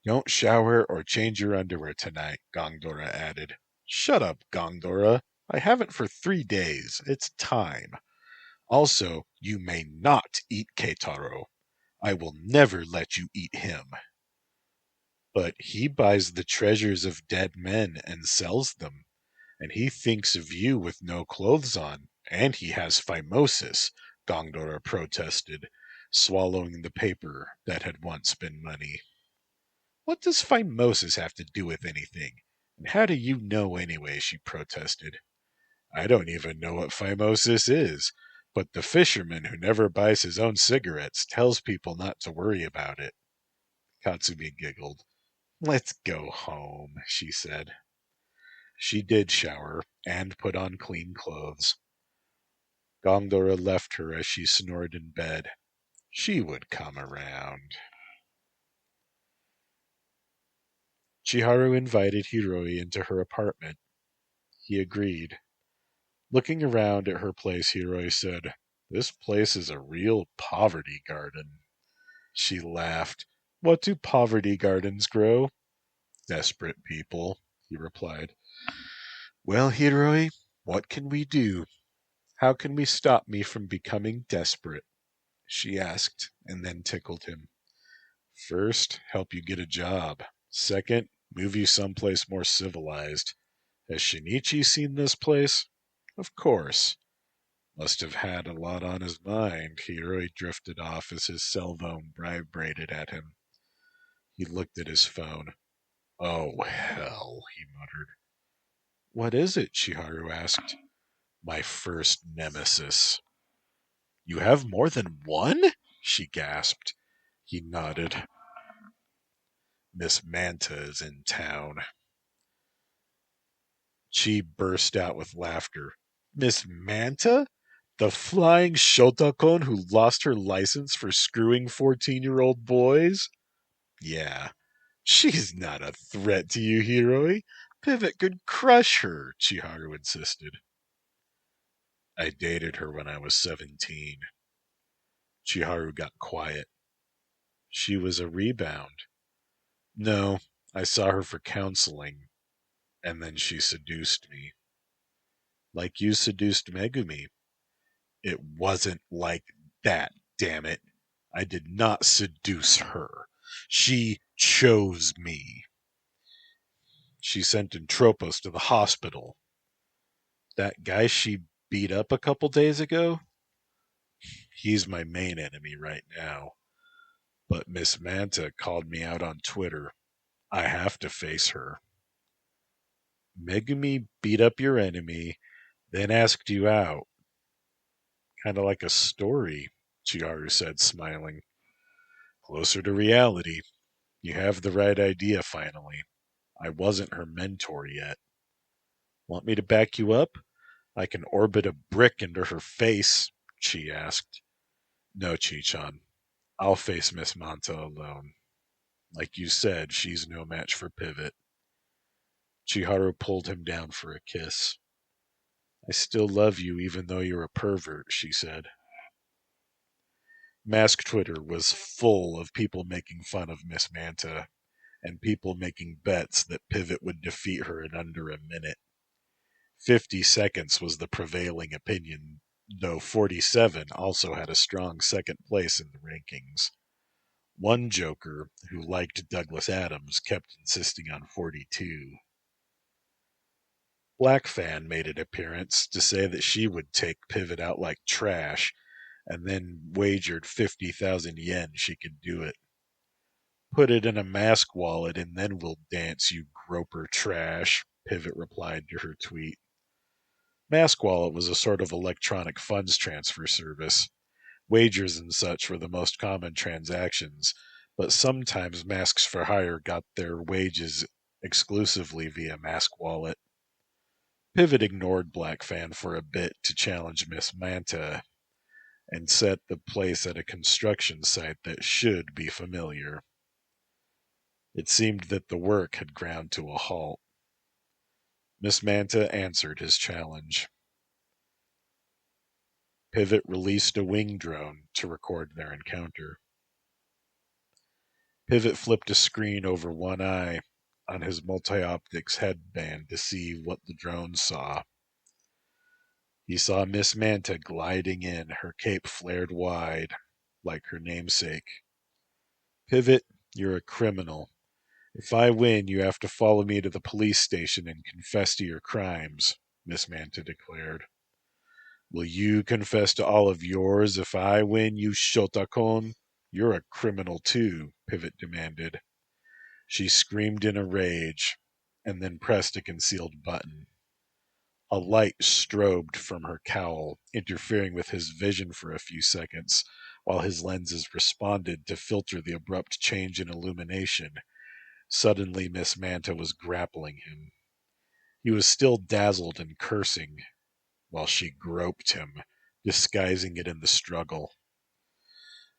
Don't shower or change your underwear tonight, Gongdora added. Shut up, Gongdora. I haven't for 3 days. It's time. Also, you may not eat Keitaro. I will never let you eat him. But he buys the treasures of dead men and sells them, and he thinks of you with no clothes on, and he has phimosis, Gongdora protested, swallowing the paper that had once been money. What does phimosis have to do with anything? And how do you know anyway? She protested. I don't even know what phimosis is, but the fisherman who never buys his own cigarettes tells people not to worry about it. Katsumi giggled. Let's go home, she said. She did shower and put on clean clothes. Gongdora left her as she snored in bed. She would come around. Chiharu invited Hiroi into her apartment. He agreed. Looking around at her place, Hiroi said, This place is a real poverty garden. She laughed. What do poverty gardens grow? Desperate people, he replied. Well, Hiroi, what can we do? How can we stop me from becoming desperate? She asked, and then tickled him. First, help you get a job. Second, move you someplace more civilized. Has Shinichi seen this place? Of course. Must have had a lot on his mind. Hiroi drifted off as his cell phone vibrated at him. He looked at his phone. Oh, hell, he muttered. What is it? Chiharu asked. My first nemesis. You have more than one? She gasped. He nodded. Miss Manta is in town. She burst out with laughter. Miss Manta? The flying Shotakon who lost her license for screwing 14-year-old boys? Yeah. She's not a threat to you, Hiroi. Pivot could crush her, Chiharu insisted. I dated her when I was 17. Chiharu got quiet. She was a rebound. No, I saw her for counseling, and then she seduced me. Like you seduced Megumi. It wasn't like that, damn it. I did not seduce her. She chose me. She sent Entropos to the hospital. That guy she beat up a couple days ago? He's my main enemy right now. But Miss Manta called me out on Twitter. I have to face her. Megumi beat up your enemy, then asked you out. Kind of like a story, Chiharu said, smiling. Closer to reality. You have the right idea, finally. I wasn't her mentor yet. Want me to back you up? I can orbit a brick into her face, Chi asked. No, Chi-chan. I'll face Miss Manta alone. Like you said, she's no match for Pivot. Chiharu pulled him down for a kiss. I still love you even though you're a pervert, she said. Mask Twitter was full of people making fun of Miss Manta, and people making bets that Pivot would defeat her in under a minute. 50 seconds was the prevailing opinion, though 47 also had a strong second place in the rankings. One joker, who liked Douglas Adams, kept insisting on 42. Black Fan made an appearance to say that she would take Pivot out like trash, and then wagered 50,000 yen she could do it. Put it in a mask wallet and then we'll dance, you groper trash, Pivot replied to her tweet. Mask Wallet was a sort of electronic funds transfer service. Wagers and such were the most common transactions, but sometimes masks for hire got their wages exclusively via Mask Wallet. Pivot ignored Black Fan for a bit to challenge Miss Manta and set the place at a construction site that should be familiar. It seemed that the work had ground to a halt. Miss Manta answered his challenge. Pivot released a wing drone to record their encounter. Pivot flipped a screen over one eye on his multi-optics headband to see what the drone saw. He saw Miss Manta gliding in, her cape flared wide, like her namesake. Pivot, you're a criminal. If I win, you have to follow me to the police station and confess to your crimes, Miss Manta declared. Will you confess to all of yours if I win, you Shotakon? You're a criminal too, Pivot demanded. She screamed in a rage, and then pressed a concealed button. A light strobed from her cowl, interfering with his vision for a few seconds, while his lenses responded to filter the abrupt change in illumination. Suddenly Miss Manta was grappling him. He was still dazzled and cursing, while she groped him, disguising it in the struggle.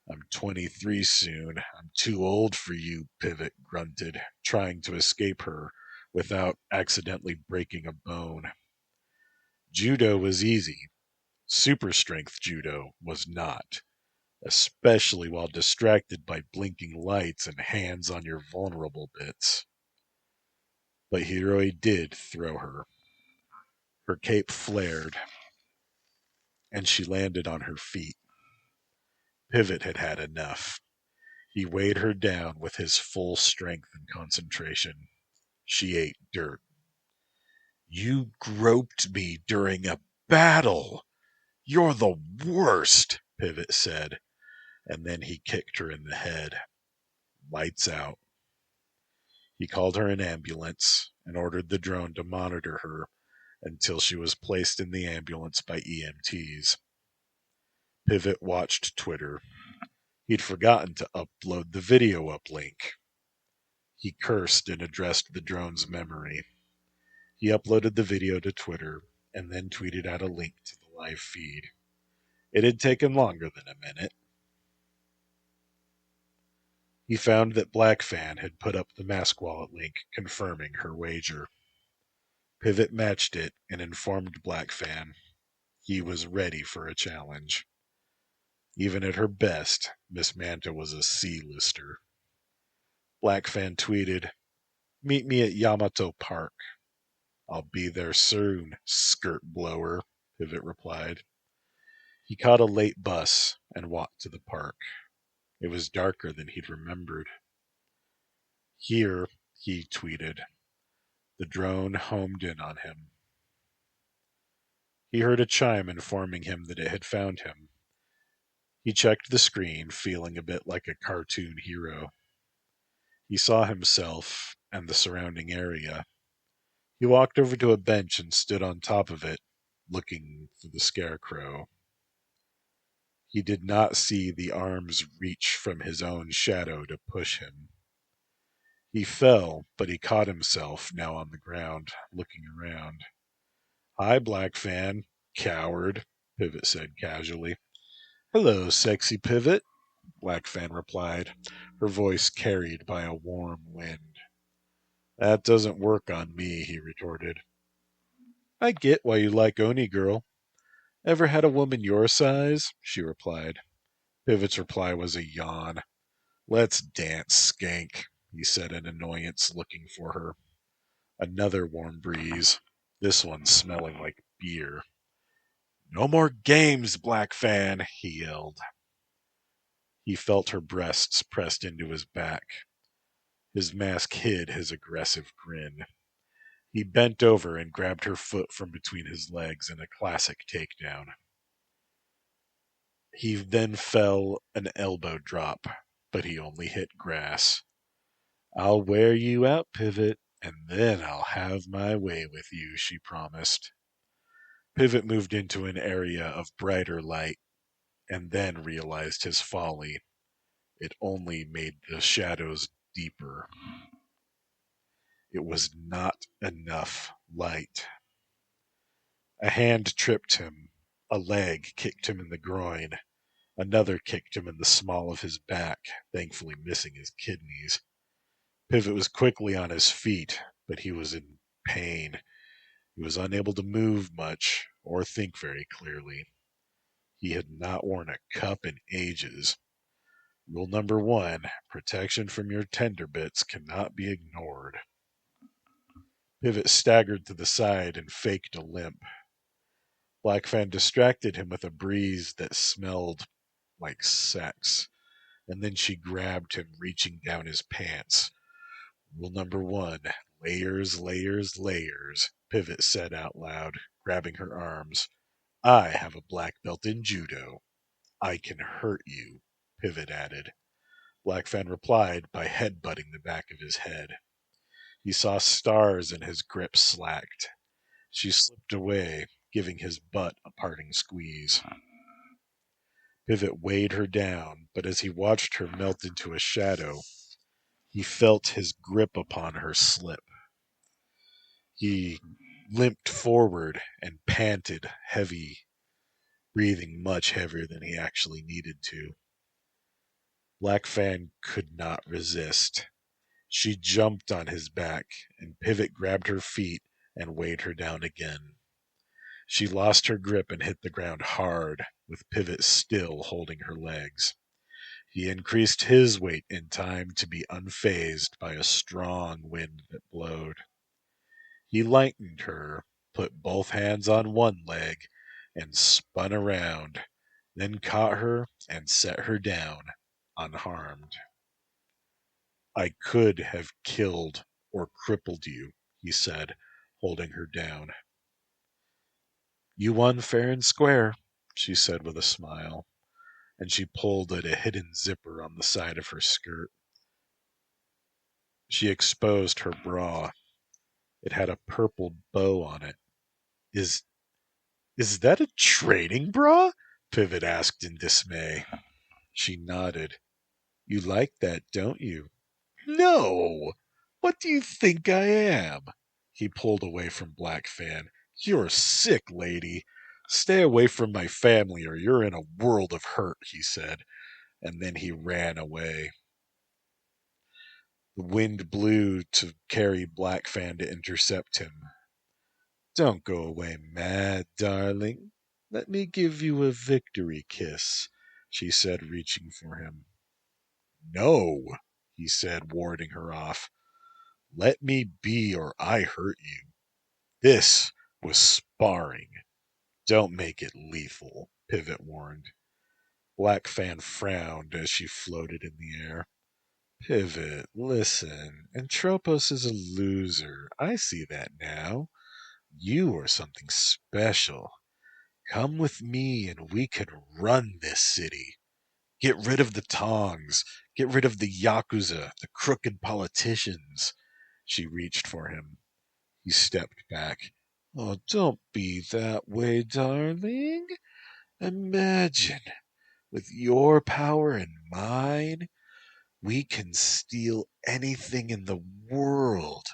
I'm 23 soon. I'm too old for you, Pivot grunted, trying to escape her without accidentally breaking a bone. Judo was easy. Super strength judo was not, especially while distracted by blinking lights and hands on your vulnerable bits. But Hiroi did throw her. Her cape flared, and she landed on her feet. Pivot had had enough. He weighed her down with his full strength and concentration. She ate dirt. You groped me during a battle. You're the worst, Pivot said, and then he kicked her in the head. Lights out. He called her an ambulance and ordered the drone to monitor her until she was placed in the ambulance by EMTs. Pivot watched Twitter. He'd forgotten to upload the video uplink. He cursed and addressed the drone's memory. He uploaded the video to Twitter and then tweeted out a link to the live feed. It had taken longer than a minute. He found that Blackfan had put up the Mask Wallet link confirming her wager. Pivot matched it and informed Blackfan he was ready for a challenge. Even at her best, Miss Manta was a C-lister. Blackfan tweeted, "Meet me at Yamato Park." "I'll be there soon, skirt blower," Pivot replied. He caught a late bus and walked to the park. It was darker than he'd remembered. "Here," he tweeted. The drone homed in on him. He heard a chime informing him that it had found him. He checked the screen, feeling a bit like a cartoon hero. He saw himself and the surrounding area. He walked over to a bench and stood on top of it, looking for the scarecrow. He did not see the arms reach from his own shadow to push him. He fell, but he caught himself, now on the ground, looking around. "Hi, Blackfan, coward," Pivot said casually. "Hello, sexy Pivot," Blackfan replied, her voice carried by a warm wind. "That doesn't work on me," he retorted. "I get why you like Oni Girl. Ever had a woman your size?" she replied. Pivot's reply was a yawn. "Let's dance, skank," he said in annoyance, looking for her. Another warm breeze, this one smelling like beer. "No more games, Blackfan," he yelled. He felt her breasts pressed into his back. His mask hid his aggressive grin. He bent over and grabbed her foot from between his legs in a classic takedown. He then fell an elbow drop, but he only hit grass. "I'll wear you out, Pivot, and then I'll have my way with you," she promised. Pivot moved into an area of brighter light, and then realized his folly. It only made the shadows deeper. It was not enough light. A hand tripped him. A leg kicked him in the groin. Another kicked him in the small of his back, thankfully missing his kidneys. Pivot was quickly on his feet, but he was in pain. He was unable to move much or think very clearly. He had not worn a cup in ages. Rule number 1, protection from your tender bits cannot be ignored. Pivot staggered to the side and faked a limp. Blackfan distracted him with a breeze that smelled like sex, and then she grabbed him, reaching down his pants. Rule number one, layers, layers, layers, Pivot said out loud, grabbing her arms. I have a black belt in judo. I can hurt you, Pivot added. Blackfan replied by headbutting the back of his head. He saw stars and his grip slacked. She slipped away, giving his butt a parting squeeze. Pivot weighed her down, but as he watched her melt into a shadow, he felt his grip upon her slip. He limped forward and panted, heavy, breathing much heavier than he actually needed to. Blackfan could not resist. She jumped on his back, and Pivot grabbed her feet and weighed her down again. She lost her grip and hit the ground hard, with Pivot still holding her legs. He increased his weight in time to be unfazed by a strong wind that blowed. He lightened her, put both hands on one leg, and spun around, then caught her and set her down, unharmed. I could have killed or crippled you, he said, holding her down. You won fair and square, she said with a smile, and she pulled at a hidden zipper on the side of her skirt. She exposed her bra. It had a purple bow on it. Is that a training bra? Pivot asked in dismay. She nodded. You like that, don't you? No! What do you think I am? He pulled away from Blackfan. You're sick, lady. Stay away from my family or you're in a world of hurt, he said, and then he ran away. The wind blew to carry Blackfan to intercept him. Don't go away mad, darling. Let me give you a victory kiss, she said, reaching for him. No, he said, warding her off. Let me be or I hurt you. This was sparring. Don't make it lethal, Pivot warned. Blackfan frowned as she floated in the air. Pivot, listen. Entropos is a loser. I see that now. You are something special. Come with me and we can run this city. Get rid of the Tongs. Get rid of the Yakuza, the crooked politicians. She reached for him. He stepped back. Oh, don't be that way, darling. Imagine, with your power and mine, we can steal anything in the world.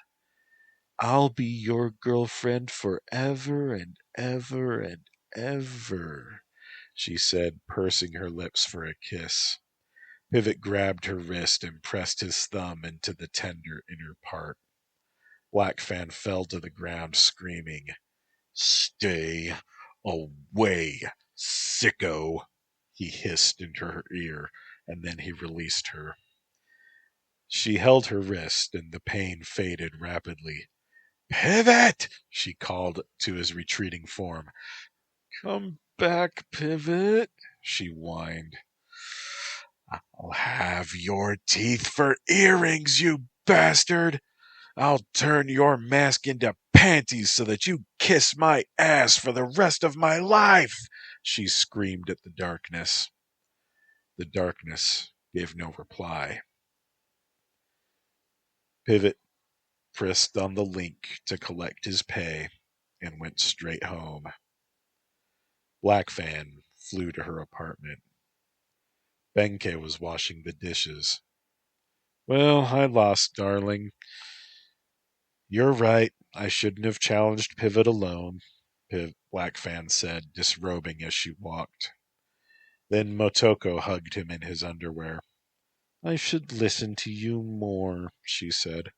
I'll be your girlfriend forever and ever and ever, she said, pursing her lips for a kiss. Pivot grabbed her wrist and pressed his thumb into the tender inner part. Blackfan fell to the ground, screaming, Stay away, sicko, he hissed into her ear, and then he released her. She held her wrist, and the pain faded rapidly. Pivot! She called to his retreating form. Come back, Pivot, she whined. I'll have your teeth for earrings, you bastard! I'll turn your mask into panties so that you kiss my ass for the rest of my life, she screamed at the darkness. The darkness gave no reply. Pivot pressed on the link to collect his pay and went straight home. Blackfan flew to her apartment. Benkei was washing the dishes. Well, I lost, darling. You're right. I shouldn't have challenged Pivot alone, Blackfan said, disrobing as she walked. Then Motoko hugged him in his underwear. I should listen to you more, she said.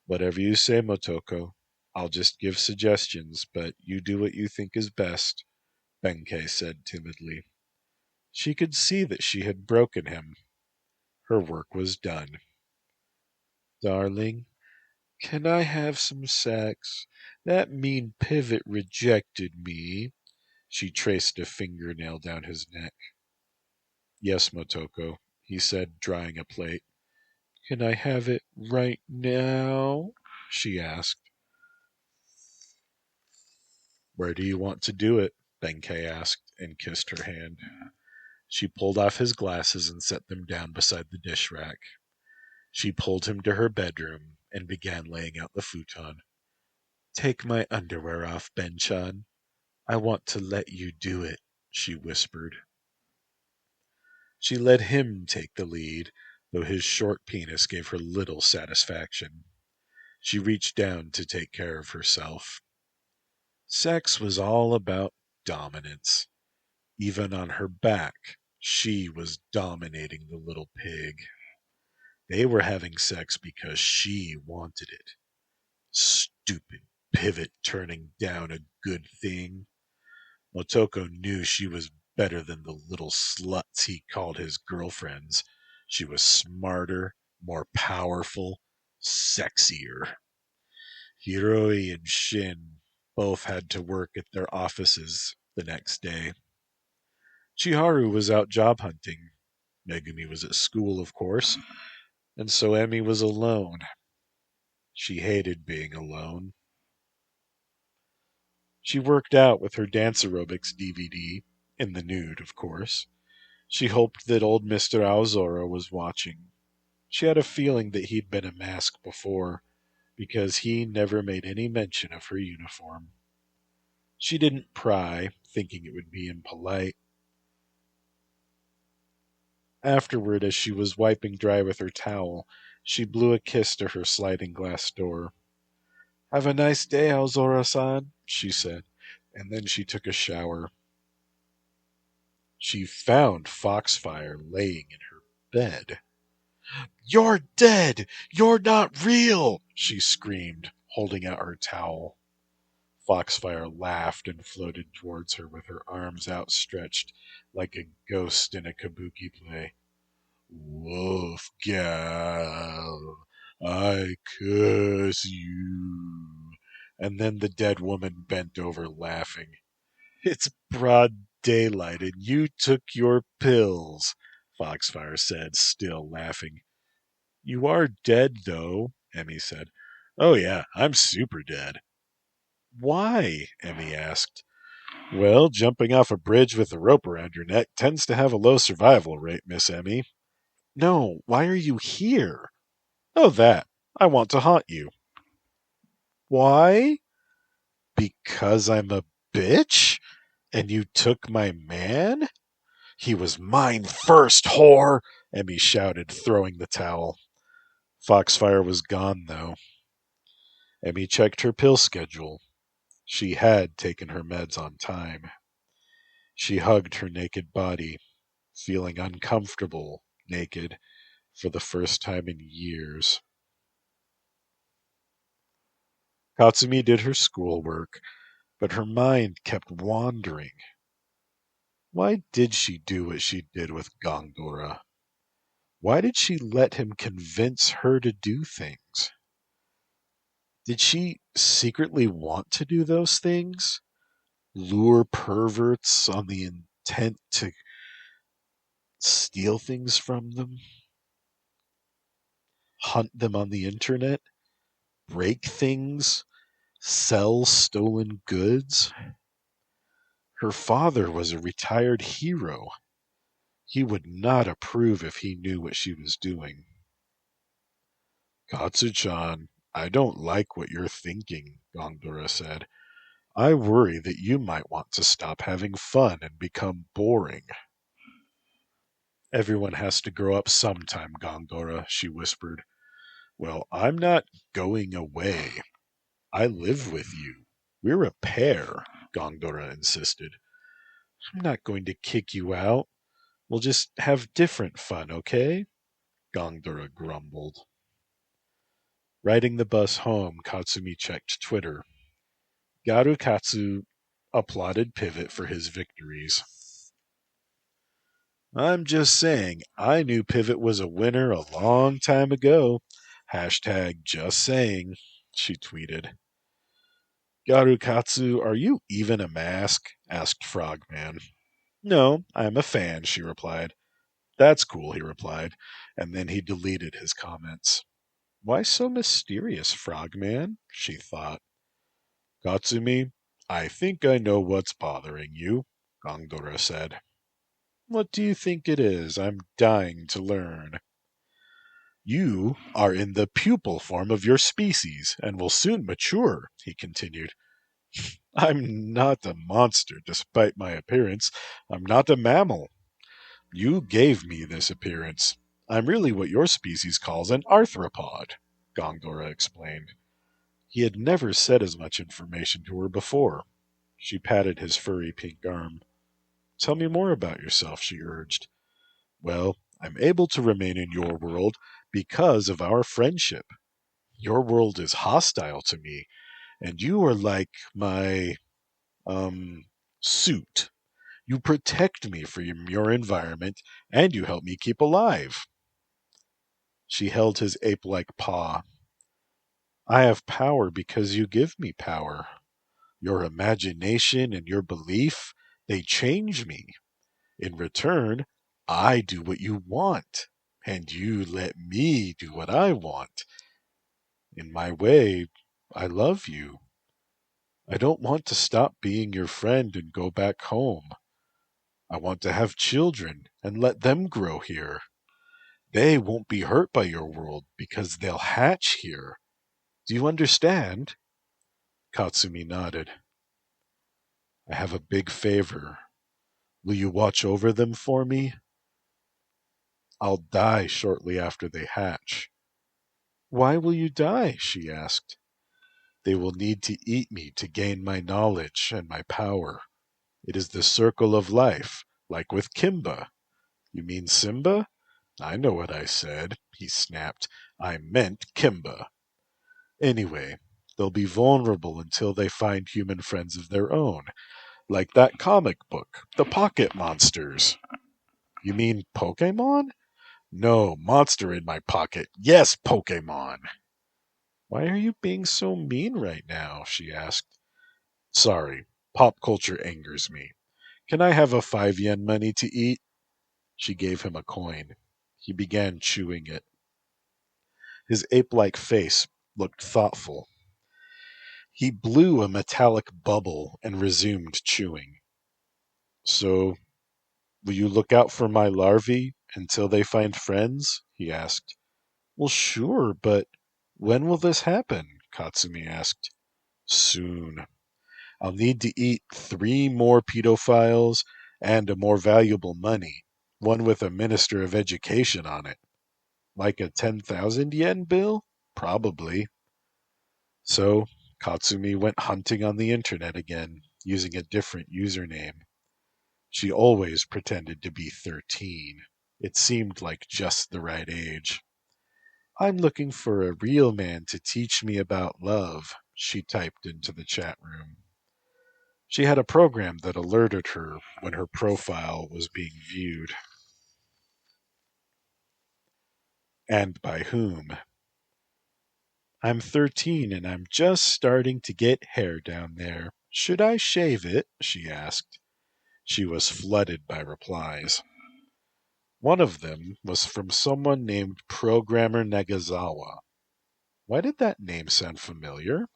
Whatever you say, Motoko. I'll just give suggestions, but you do what you think is best, Benkei said timidly. She could see that she had broken him. Her work was done. Darling, can I have some sex? That mean Pivot rejected me. She traced a fingernail down his neck. Yes, Motoko, he said, drying a plate. Can I have it right now? She asked. Where do you want to do it? Benkei asked and kissed her hand. She pulled off his glasses and set them down beside the dish rack. She pulled him to her bedroom and began laying out the futon. Take my underwear off, Ben-chan. I want to let you do it, she whispered. She let him take the lead, though his short penis gave her little satisfaction. She reached down to take care of herself. Sex was all about dominance. Even on her back, she was dominating the little pig. They were having sex because she wanted it. Stupid pivot turning down a good thing. Motoko knew she was better than the little sluts he called his girlfriends. She was smarter, more powerful, sexier. Hiroi and Shin both had to work at their offices the next day. Chiharu was out job hunting. Megumi was at school, of course, and so Emi was alone. She hated being alone. She worked out with her dance aerobics DVD, in the nude, of course. She hoped that old Mr. Aozora was watching. She had a feeling that he'd been a mask before, because he never made any mention of her uniform. She didn't pry, thinking it would be impolite. Afterward, as she was wiping dry with her towel, she blew a kiss to her sliding glass door. Have a nice day, Aozora-san, she said, and then she took a shower. She found Foxfire laying in her bed. You're dead! You're not real! She screamed, holding out her towel. Foxfire laughed and floated towards her with her arms outstretched like a ghost in a kabuki play. Wolf gal, I curse you. And then the dead woman bent over laughing. It's broad daylight and you took your pills, Foxfire said, still laughing. You are dead, though, Emmy said. Oh, yeah, I'm super dead. Why? Emmy asked. Well, jumping off a bridge with a rope around your neck tends to have a low survival rate, Miss Emmy. No, why are you here? Oh, that. I want to haunt you. Why? Because I'm a bitch? And you took my man? He was mine first, whore! Emmy shouted, throwing the towel. Foxfire was gone, though. Emmy checked her pill schedule. She had taken her meds on time. She hugged her naked body, feeling uncomfortable, naked, for the first time in years. Katsumi did her schoolwork, but her mind kept wandering. Why did she do what she did with Gongdora? Why did she let him convince her to do things? Did she secretly want to do those things? Lure perverts on the intent to steal things from them? Hunt them on the internet? Break things? Sell stolen goods? Her father was a retired hero. He would not approve if he knew what she was doing. Katsu-chan, I don't like what you're thinking, Gongdora said. I worry that you might want to stop having fun and become boring. Everyone has to grow up sometime, Gongdora, she whispered. Well, I'm not going away. I live with you. We're a pair, Gongdora insisted. I'm not going to kick you out. We'll just have different fun, okay? Gongdora grumbled. Riding the bus home, Katsumi checked Twitter. Garukatsu applauded Pivot for his victories. I'm just saying, I knew Pivot was a winner a long time ago. Hashtag just saying, she tweeted. Garukatsu, are you even a mask? Asked Frogman. No, I'm a fan, she replied. That's cool, he replied, and then he deleted his comments. Why so mysterious, Frogman? She thought. Katsumi, I think I know what's bothering you, Gongdora said. What do you think it is? I'm dying to learn. You are in the pupal form of your species and will soon mature, he continued. I'm not a monster, despite my appearance. I'm not a mammal. You gave me this appearance. I'm really what your species calls an arthropod, Gongdora explained. He had never said as much information to her before. She patted his furry pink arm. Tell me more about yourself, she urged. Well, I'm able to remain in your world because of our friendship. Your world is hostile to me, and you are like my, suit. You protect me from your environment, and you help me keep alive. She held his ape-like paw. I have power because you give me power. Your imagination and your belief, they change me. In return, I do what you want, and you let me do what I want. In my way, I love you. I don't want to stop being your friend and go back home. I want to have children and let them grow here. They won't be hurt by your world because they'll hatch here. Do you understand? Katsumi nodded. I have a big favor. Will you watch over them for me? I'll die shortly after they hatch. Why will you die? She asked. They will need to eat me to gain my knowledge and my power. It is the circle of life, like with Kimba. You mean Simba? I know what I said, he snapped. I meant Kimba. Anyway, they'll be vulnerable until they find human friends of their own, like that comic book, The Pocket Monsters. You mean Pokemon? No, monster in my pocket. Yes, Pokemon. Why are you being so mean right now? She asked. Sorry, pop culture angers me. Can I have a 5 yen money to eat? She gave him a coin. He began chewing it. His ape-like face looked thoughtful. He blew a metallic bubble and resumed chewing. So, will you look out for my larvae until they find friends? He asked. Well, sure, but when will this happen? Katsumi asked. Soon. I'll need to eat 3 more pedophiles and a more valuable money, one with a Minister of Education on it. Like a 10,000 yen bill? Probably. So, Katsumi went hunting on the internet again, using a different username. She always pretended to be 13. It seemed like just the right age. I'm looking for a real man to teach me about love, she typed into the chat room. She had a program that alerted her when her profile was being viewed. And by whom? I'm 13 and I'm just starting to get hair down there. Should I shave it? She asked. She was flooded by replies. One of them was from someone named Programmer Nagazawa. Why did that name sound familiar?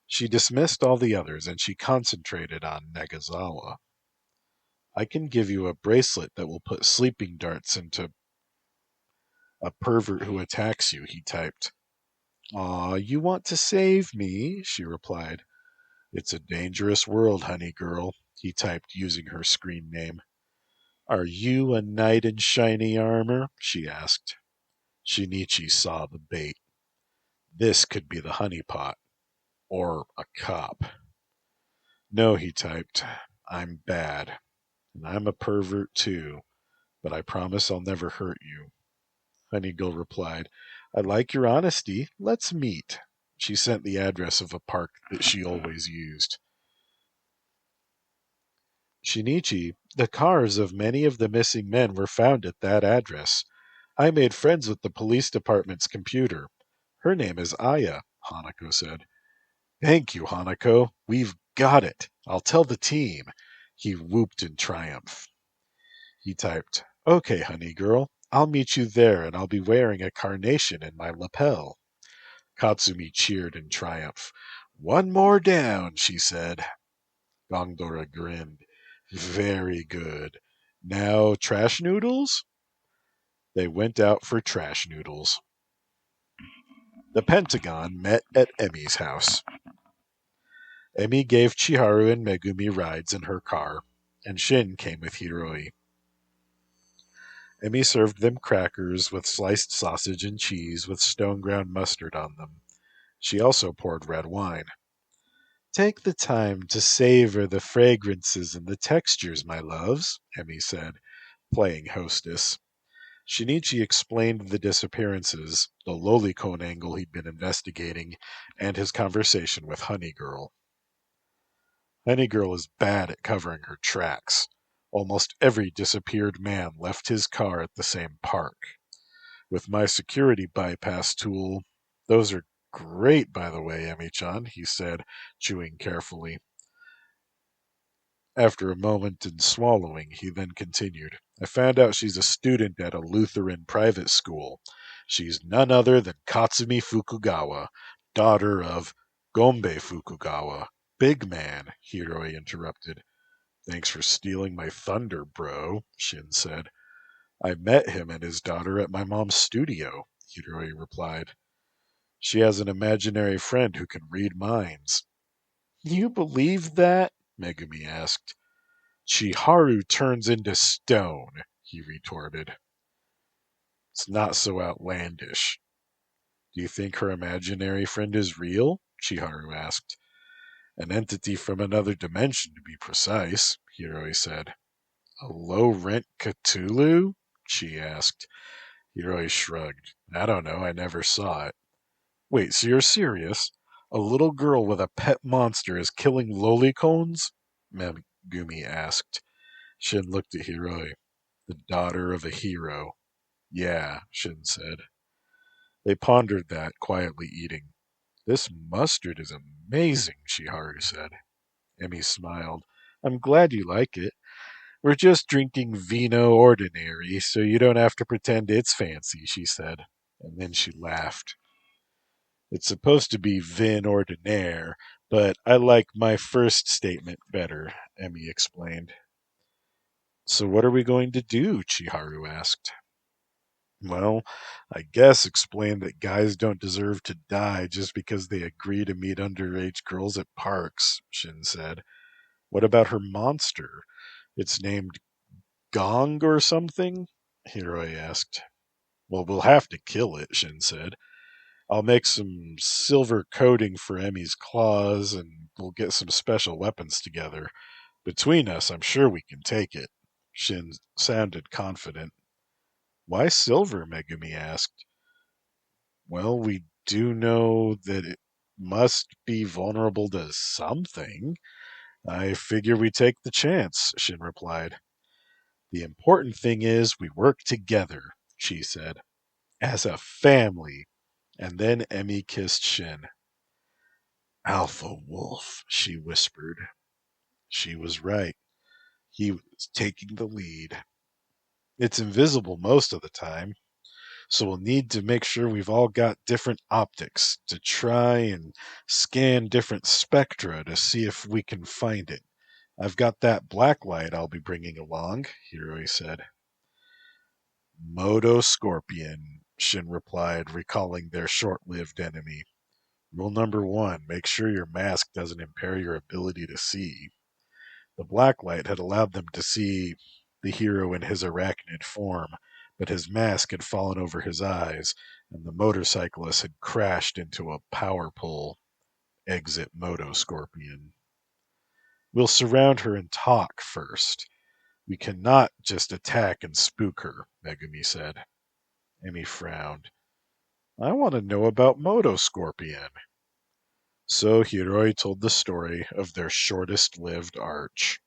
She dismissed all the others and she concentrated on Nagazawa. I can give you a bracelet that will put sleeping darts into a pervert who attacks you, he typed. Aw, you want to save me? She replied. It's a dangerous world, honey girl, he typed using her screen name. Are you a knight in shiny armor? She asked. Shinichi saw the bait. This could be the honeypot. Or a cop. No, he typed. I'm bad. And I'm a pervert too. But I promise I'll never hurt you. Honeygirl replied, I like your honesty. Let's meet. She sent the address of a park that she always used. Shinichi, the cars of many of the missing men were found at that address. I made friends with the police department's computer. Her name is Aya, Hanako said. Thank you, Hanako. We've got it. I'll tell the team. He whooped in triumph. He typed, Okay, honey girl, I'll meet you there and I'll be wearing a carnation in my lapel. Katsumi cheered in triumph. One more down, she said. Gongdora grinned. Very good. Now, trash noodles? They went out for trash noodles. The Pentagon met at Emi's house. Emi gave Chiharu and Megumi rides in her car, and Shin came with Hiroi. Emi served them crackers with sliced sausage and cheese with stone ground mustard on them. She also poured red wine. Take the time to savor the fragrances and the textures, my loves, Emi said, playing hostess. Shinichi explained the disappearances, the lolicone angle he'd been investigating, and his conversation with Honey Girl. Honey Girl is bad at covering her tracks. Almost every disappeared man left his car at the same park. With my security bypass tool, those are great, by the way, Emi-chan, he said, chewing carefully. After a moment and swallowing, he then continued, I found out she's a student at a Lutheran private school. She's none other than Katsumi Fukugawa, daughter of Gombe Fukugawa. Big man, Hiroi interrupted. Thanks for stealing my thunder, bro, Shin said. I met him and his daughter at my mom's studio, Hiroi replied. She has an imaginary friend who can read minds. You believe that? Megumi asked. Chiharu turns into stone, he retorted. It's not so outlandish. Do you think her imaginary friend is real? Chiharu asked. An entity from another dimension, to be precise, Hiroi said. A low-rent Cthulhu? She asked. Hiroi shrugged. I don't know, I never saw it. Wait, so you're serious? A little girl with a pet monster is killing lolicones? Megumi asked. Shin looked at Hiroi. The daughter of a hero. Yeah, Shin said. They pondered that, quietly eating. This mustard is amazing, Chiharu said. Emi smiled. I'm glad you like it. We're just drinking vino ordinary, so you don't have to pretend it's fancy, she said. And then she laughed. It's supposed to be vin ordinaire, but I like my first statement better, Emi explained. So what are we going to do? Chiharu asked. Well, I guess explain that guys don't deserve to die just because they agree to meet underage girls at parks, Shin said. What about her monster? It's named Gong or something? Hiroi asked. Well, we'll have to kill it, Shin said. I'll make some silver coating for Emi's claws, and we'll get some special weapons together. Between us, I'm sure we can take it. Shin sounded confident. Why silver? Megumi asked. Well, we do know that it must be vulnerable to something. I figure we take the chance, Shin replied. The important thing is we work together, she said, as a family. And then Emi kissed Shin. Alpha Wolf, she whispered. She was right. He was taking the lead. It's invisible most of the time, so we'll need to make sure we've all got different optics to try and scan different spectra to see if we can find it. I've got that black light I'll be bringing along, Hiroi said. Moto Scorpion, Shin replied, recalling their short-lived enemy. Rule number 1, make sure your mask doesn't impair your ability to see. The blacklight had allowed them to see the hero in his arachnid form, but his mask had fallen over his eyes, and the motorcyclist had crashed into a power pole. Exit Moto Scorpion. We'll surround her and talk first. We cannot just attack and spook her, Megumi said. Emi frowned. I want to know about Moto Scorpion. So Hiroi told the story of their shortest-lived arch.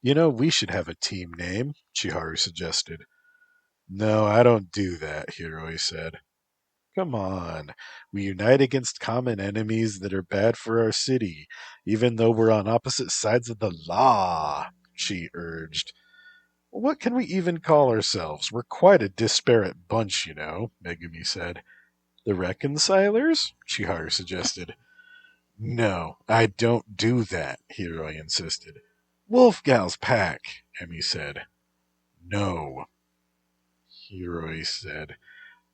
You know, we should have a team name, Chiharu suggested. No, I don't do that, Hiroi said. Come on. We unite against common enemies that are bad for our city, even though we're on opposite sides of the law, she urged. What can we even call ourselves? We're quite a disparate bunch, you know, Megumi said. The Reconcilers? Chiharu suggested. No, I don't do that, Hiroi insisted. Wolfgal's pack, Emmy said. No, Hiroi said.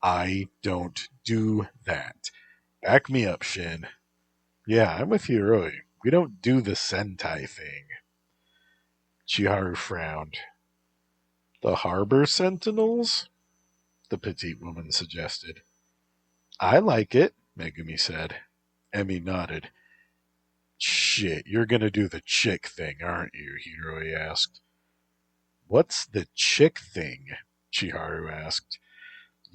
I don't do that. Back me up, Shin. Yeah, I'm with Hiroi. We don't do the Sentai thing. Chiharu frowned. The Harbor Sentinels? The petite woman suggested. I like it, Megumi said. Emmy nodded. Shit, you're gonna do the chick thing, aren't you? Hiroi asked. What's the chick thing? Chiharu asked.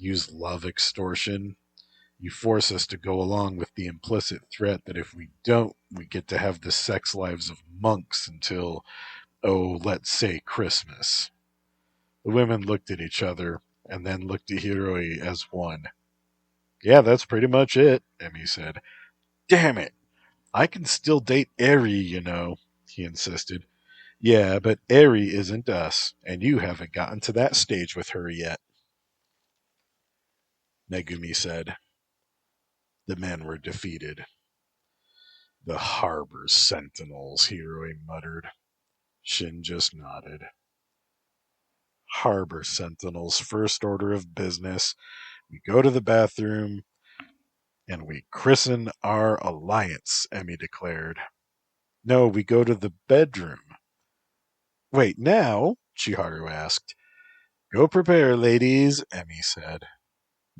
Use love extortion? You force us to go along with the implicit threat that if we don't, we get to have the sex lives of monks until, oh, let's say Christmas. The women looked at each other and then looked at Hiroi as one. Yeah, that's pretty much it, Emmy said. Damn it! I can still date Eri, you know, he insisted. Yeah, but Eri isn't us, and you haven't gotten to that stage with her yet, Megumi said. The men were defeated. The Harbor Sentinels, Hiroi muttered. Shin just nodded. Harbor Sentinels, first order of business. We go to the bathroom and we christen our alliance, Emmy declared. No, we go to the bedroom. Wait, now? Chiharu asked. Go prepare, ladies, Emmy said.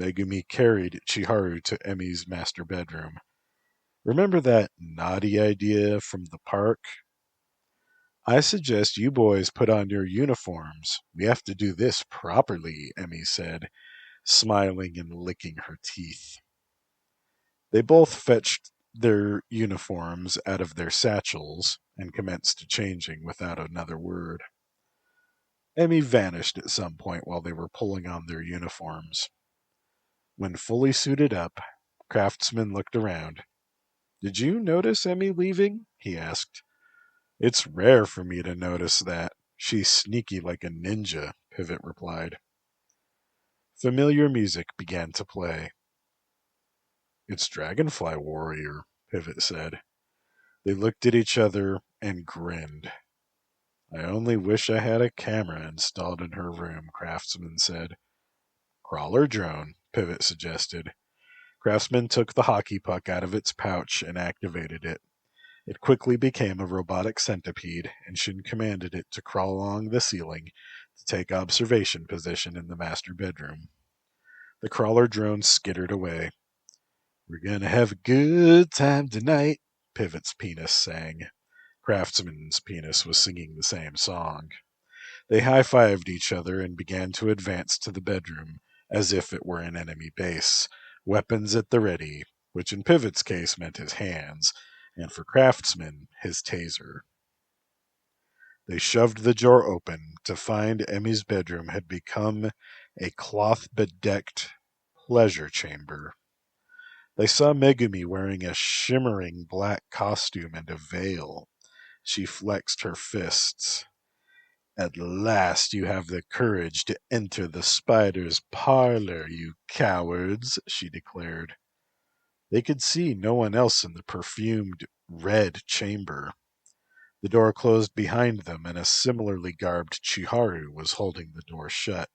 Megumi carried Chiharu to Emmy's master bedroom. Remember that naughty idea from the park? I suggest you boys put on your uniforms. We have to do this properly, Emmy said, smiling and licking her teeth. They both fetched their uniforms out of their satchels and commenced changing without another word. Emmy vanished at some point while they were pulling on their uniforms. When fully suited up, Craftsman looked around. Did you notice Emmy leaving? He asked. It's rare for me to notice that. She's sneaky like a ninja, Pivot replied. Familiar music began to play. It's Dragonfly Warrior, Pivot said. They looked at each other and grinned. I only wish I had a camera installed in her room, Craftsman said. Crawler drone, Pivot suggested. Craftsman took the hockey puck out of its pouch and activated it. It quickly became a robotic centipede, and Shin commanded it to crawl along the ceiling to take observation position in the master bedroom. The crawler drone skittered away. We're gonna have a good time tonight, Pivot's penis sang. Craftsman's penis was singing the same song. They high-fived each other and began to advance to the bedroom, as if it were an enemy base, weapons at the ready, which in Pivot's case meant his hands, and for Craftsman, his taser. They shoved the door open to find Emmy's bedroom had become a cloth-bedecked pleasure chamber. They saw Megumi wearing a shimmering black costume and a veil. She flexed her fists. At last you have the courage to enter the spider's parlor, you cowards, she declared. They could see no one else in the perfumed red chamber. The door closed behind them, and a similarly garbed Chiharu was holding the door shut.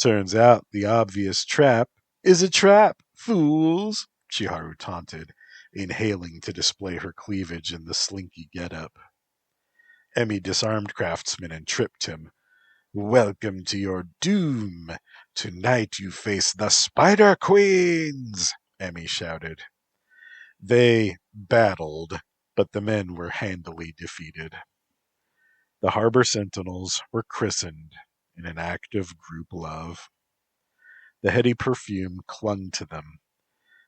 Turns out the obvious trap is a trap, fools, Chiharu taunted, inhaling to display her cleavage in the slinky get-up. Emmy disarmed Craftsman and tripped him. Welcome to your doom. Tonight you face the Spider Queens, Emmy shouted. They battled, but the men were handily defeated. The Harbor Sentinels were christened in an act of group love. The heady perfume clung to them,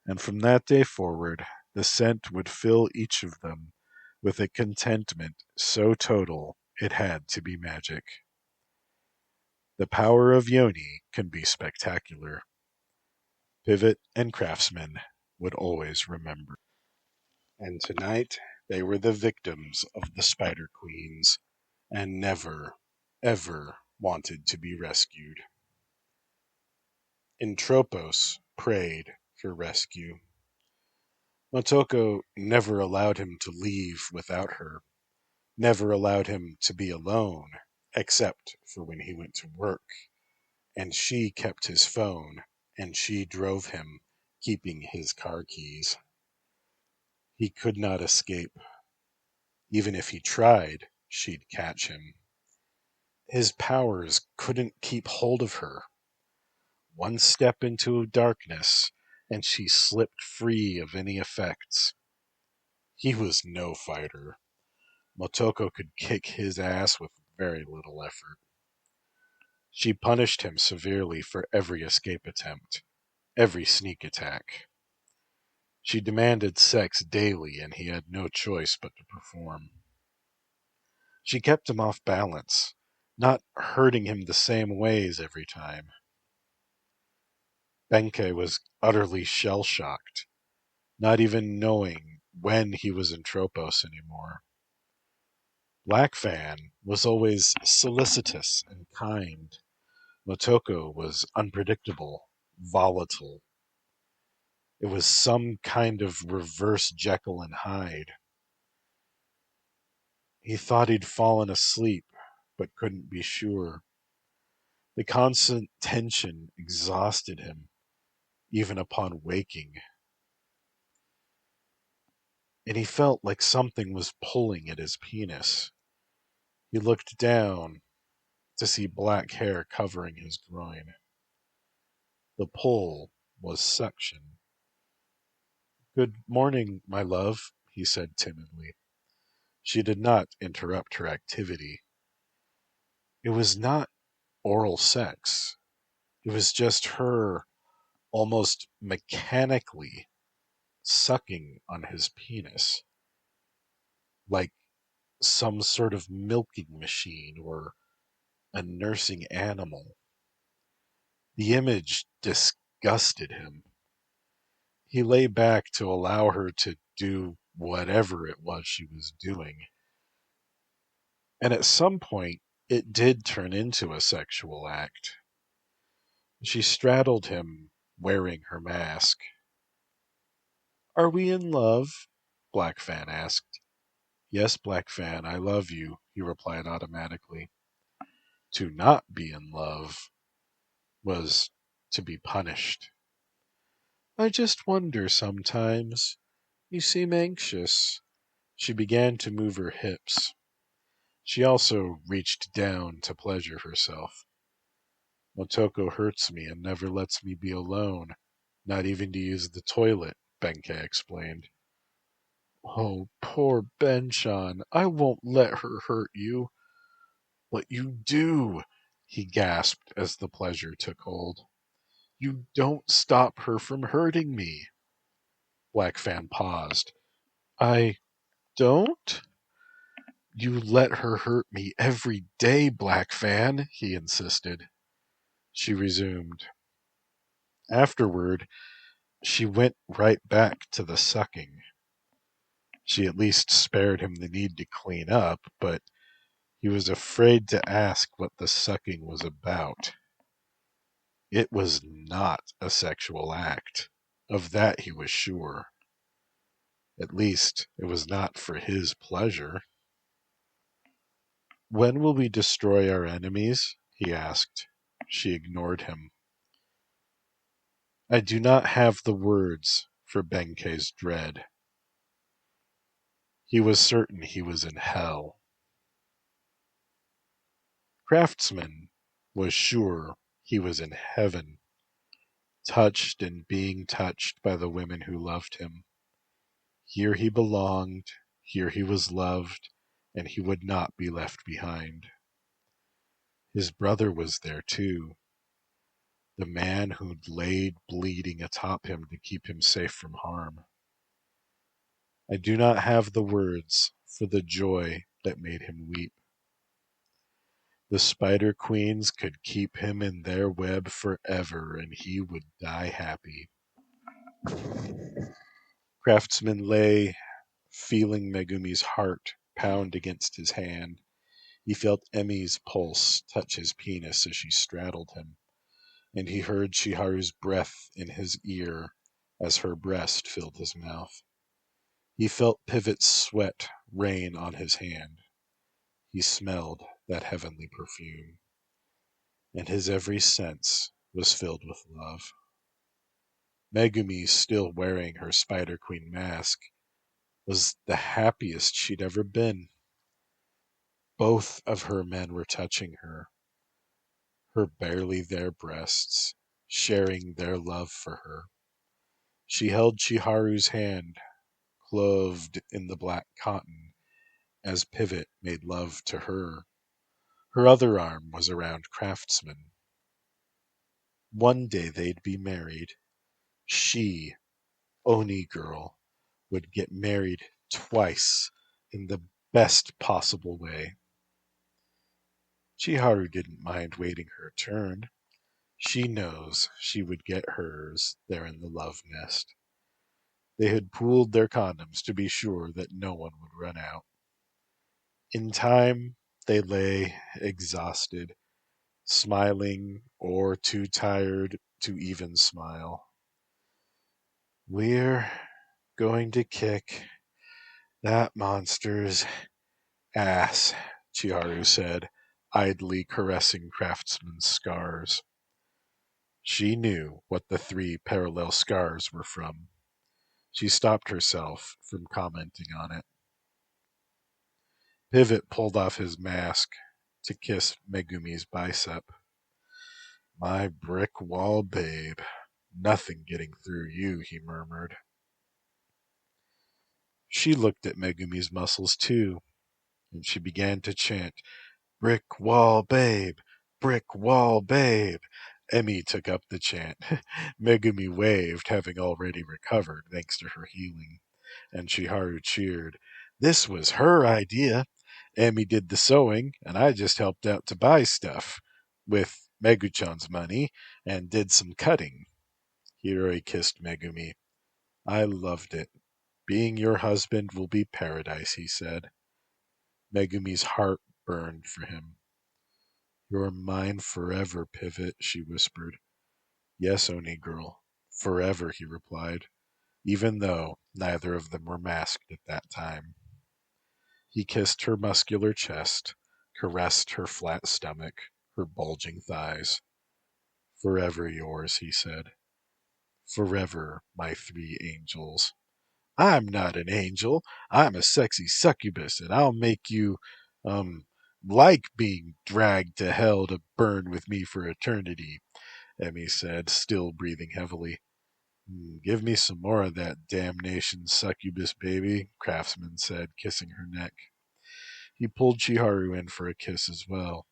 and from that day forward the scent would fill each of them with a contentment so total it had to be magic. The power of Yoni can be spectacular. Pivot and Craftsman would always remember. And tonight, they were the victims of the Spider Queens and never, ever wanted to be rescued. Entropos prayed for rescue. Motoko never allowed him to leave without her, never allowed him to be alone, except for when he went to work, and she kept his phone, and she drove him, keeping his car keys. He could not escape. Even if he tried, she'd catch him. His powers couldn't keep hold of her. One step into darkness, and she slipped free of any effects. He was no fighter. Motoko could kick his ass with very little effort. She punished him severely for every escape attempt, every sneak attack. She demanded sex daily, and he had no choice but to perform. She kept him off balance, not hurting him the same ways every time. Benkei was utterly shell-shocked, not even knowing when he was in Tropos anymore. Black Fan was always solicitous and kind. Motoko was unpredictable, volatile. It was some kind of reverse Jekyll and Hyde. He thought he'd fallen asleep, but couldn't be sure. The constant tension exhausted him, even upon waking, and he felt like something was pulling at his penis. He looked down to see black hair covering his groin. The pull was suction. "Good morning, my love," he said timidly. She did not interrupt her activity. It was not oral sex. It was just her almost mechanically sucking on his penis, like some sort of milking machine or a nursing animal. The image disgusted him. He lay back to allow her to do whatever it was she was doing. And at some point, it did turn into a sexual act. She straddled him, wearing her mask. "Are we in love?" Black Fan asked. "Yes, Black Fan, I love you," he replied automatically. To not be in love was to be punished. "I just wonder sometimes. You seem anxious." She began to move her hips. She also reached down to pleasure herself. "Motoko hurts me and never lets me be alone, not even to use the toilet," Benkei explained. "Oh, poor Benchan, I won't let her hurt you." "But you do," he gasped as the pleasure took hold. "You don't stop her from hurting me." Black Fan paused. "I don't?" "You let her hurt me every day, Black Fan," he insisted. She resumed. Afterward, she went right back to the sucking. She at least spared him the need to clean up, but he was afraid to ask what the sucking was about. It was not a sexual act. Of that he was sure. At least, it was not for his pleasure. "When will we destroy our enemies?" he asked. She ignored him. I do not have the words for Benkei's dread. He was certain he was in hell. Craftsman was sure he was in heaven, touched and being touched by the women who loved him. Here he belonged, here he was loved, and he would not be left behind. His brother was there too, the man who'd laid bleeding atop him to keep him safe from harm. I do not have the words for the joy that made him weep. The Spider Queens could keep him in their web forever, and he would die happy. Craftsman lay, feeling Megumi's heart pound against his hand. He felt Emi's pulse touch his penis as she straddled him, and he heard Chiharu's breath in his ear as her breast filled his mouth. He felt Pivot's sweat rain on his hand. He smelled that heavenly perfume, and his every sense was filled with love. Megumi, still wearing her Spider Queen mask, was the happiest she'd ever been. Both of her men were touching her barely there breasts, sharing their love for her. She held Chiharu's hand, clothed in the black cotton, as Pivot made love to her. Her other arm was around Craftsman. One day they'd be married. She, Oni girl, would get married twice in the best possible way. Chiharu didn't mind waiting her turn. She knows she would get hers there in the love nest. They had pooled their condoms to be sure that no one would run out. In time, they lay exhausted, smiling or too tired to even smile. We're going to kick that monster's ass, Chiharu said, idly caressing Craftsman's scars. She knew what the 3 parallel scars were from. She stopped herself from commenting on it. Pivot pulled off his mask to kiss Megumi's bicep. My brick wall babe, nothing getting through you, he murmured. She looked at Megumi's muscles too, and she began to chant, Brick wall babe, brick wall babe. Emi took up the chant. Megumi waved, having already recovered thanks to her healing, and Chiharu cheered. This was her idea. Emi did the sewing, and I just helped out to buy stuff with Meguchan's money and did some cutting. Hiroi kissed Megumi. I loved it. Being your husband will be paradise, he said. Megumi's heart burned for him. You're mine forever, Pivot, she whispered. Yes, Oni girl, forever, he replied, even though neither of them were masked at that time. He kissed her muscular chest, caressed her flat stomach, her bulging thighs. Forever yours, he said. Forever, my 3 angels. I'm not an angel. I'm a sexy succubus, and I'll make you, like being dragged to hell to burn with me for eternity, Emi said, still breathing heavily. Give me some more of that damnation succubus, baby, Craftsman said, kissing her neck. He pulled Chiharu in for a kiss as well.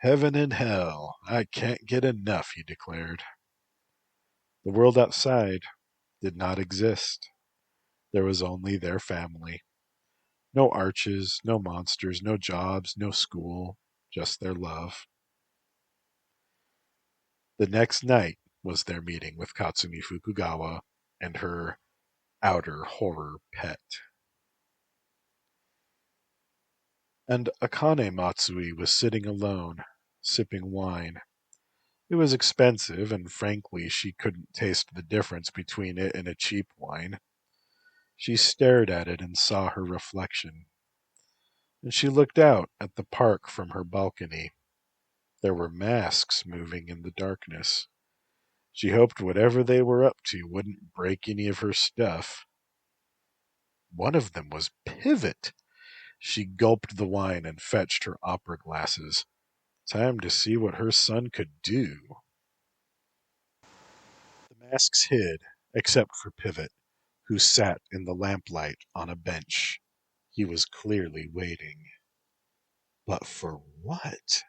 Heaven and hell, I can't get enough, he declared. The world outside did not exist. There was only their family. No arches, no monsters, no jobs, no school, just their love. The next night was their meeting with Katsumi Fukugawa and her outer horror pet. And Akane Matsui was sitting alone, sipping wine. It was expensive, and frankly she couldn't taste the difference between it and a cheap wine. She stared at it and saw her reflection. And she looked out at the park from her balcony. There were masks moving in the darkness. She hoped whatever they were up to wouldn't break any of her stuff. One of them was Pivot. She gulped the wine and fetched her opera glasses. Time to see what her son could do. The masks hid, except for Pivot, who sat in the lamplight on a bench. He was clearly waiting. But for what?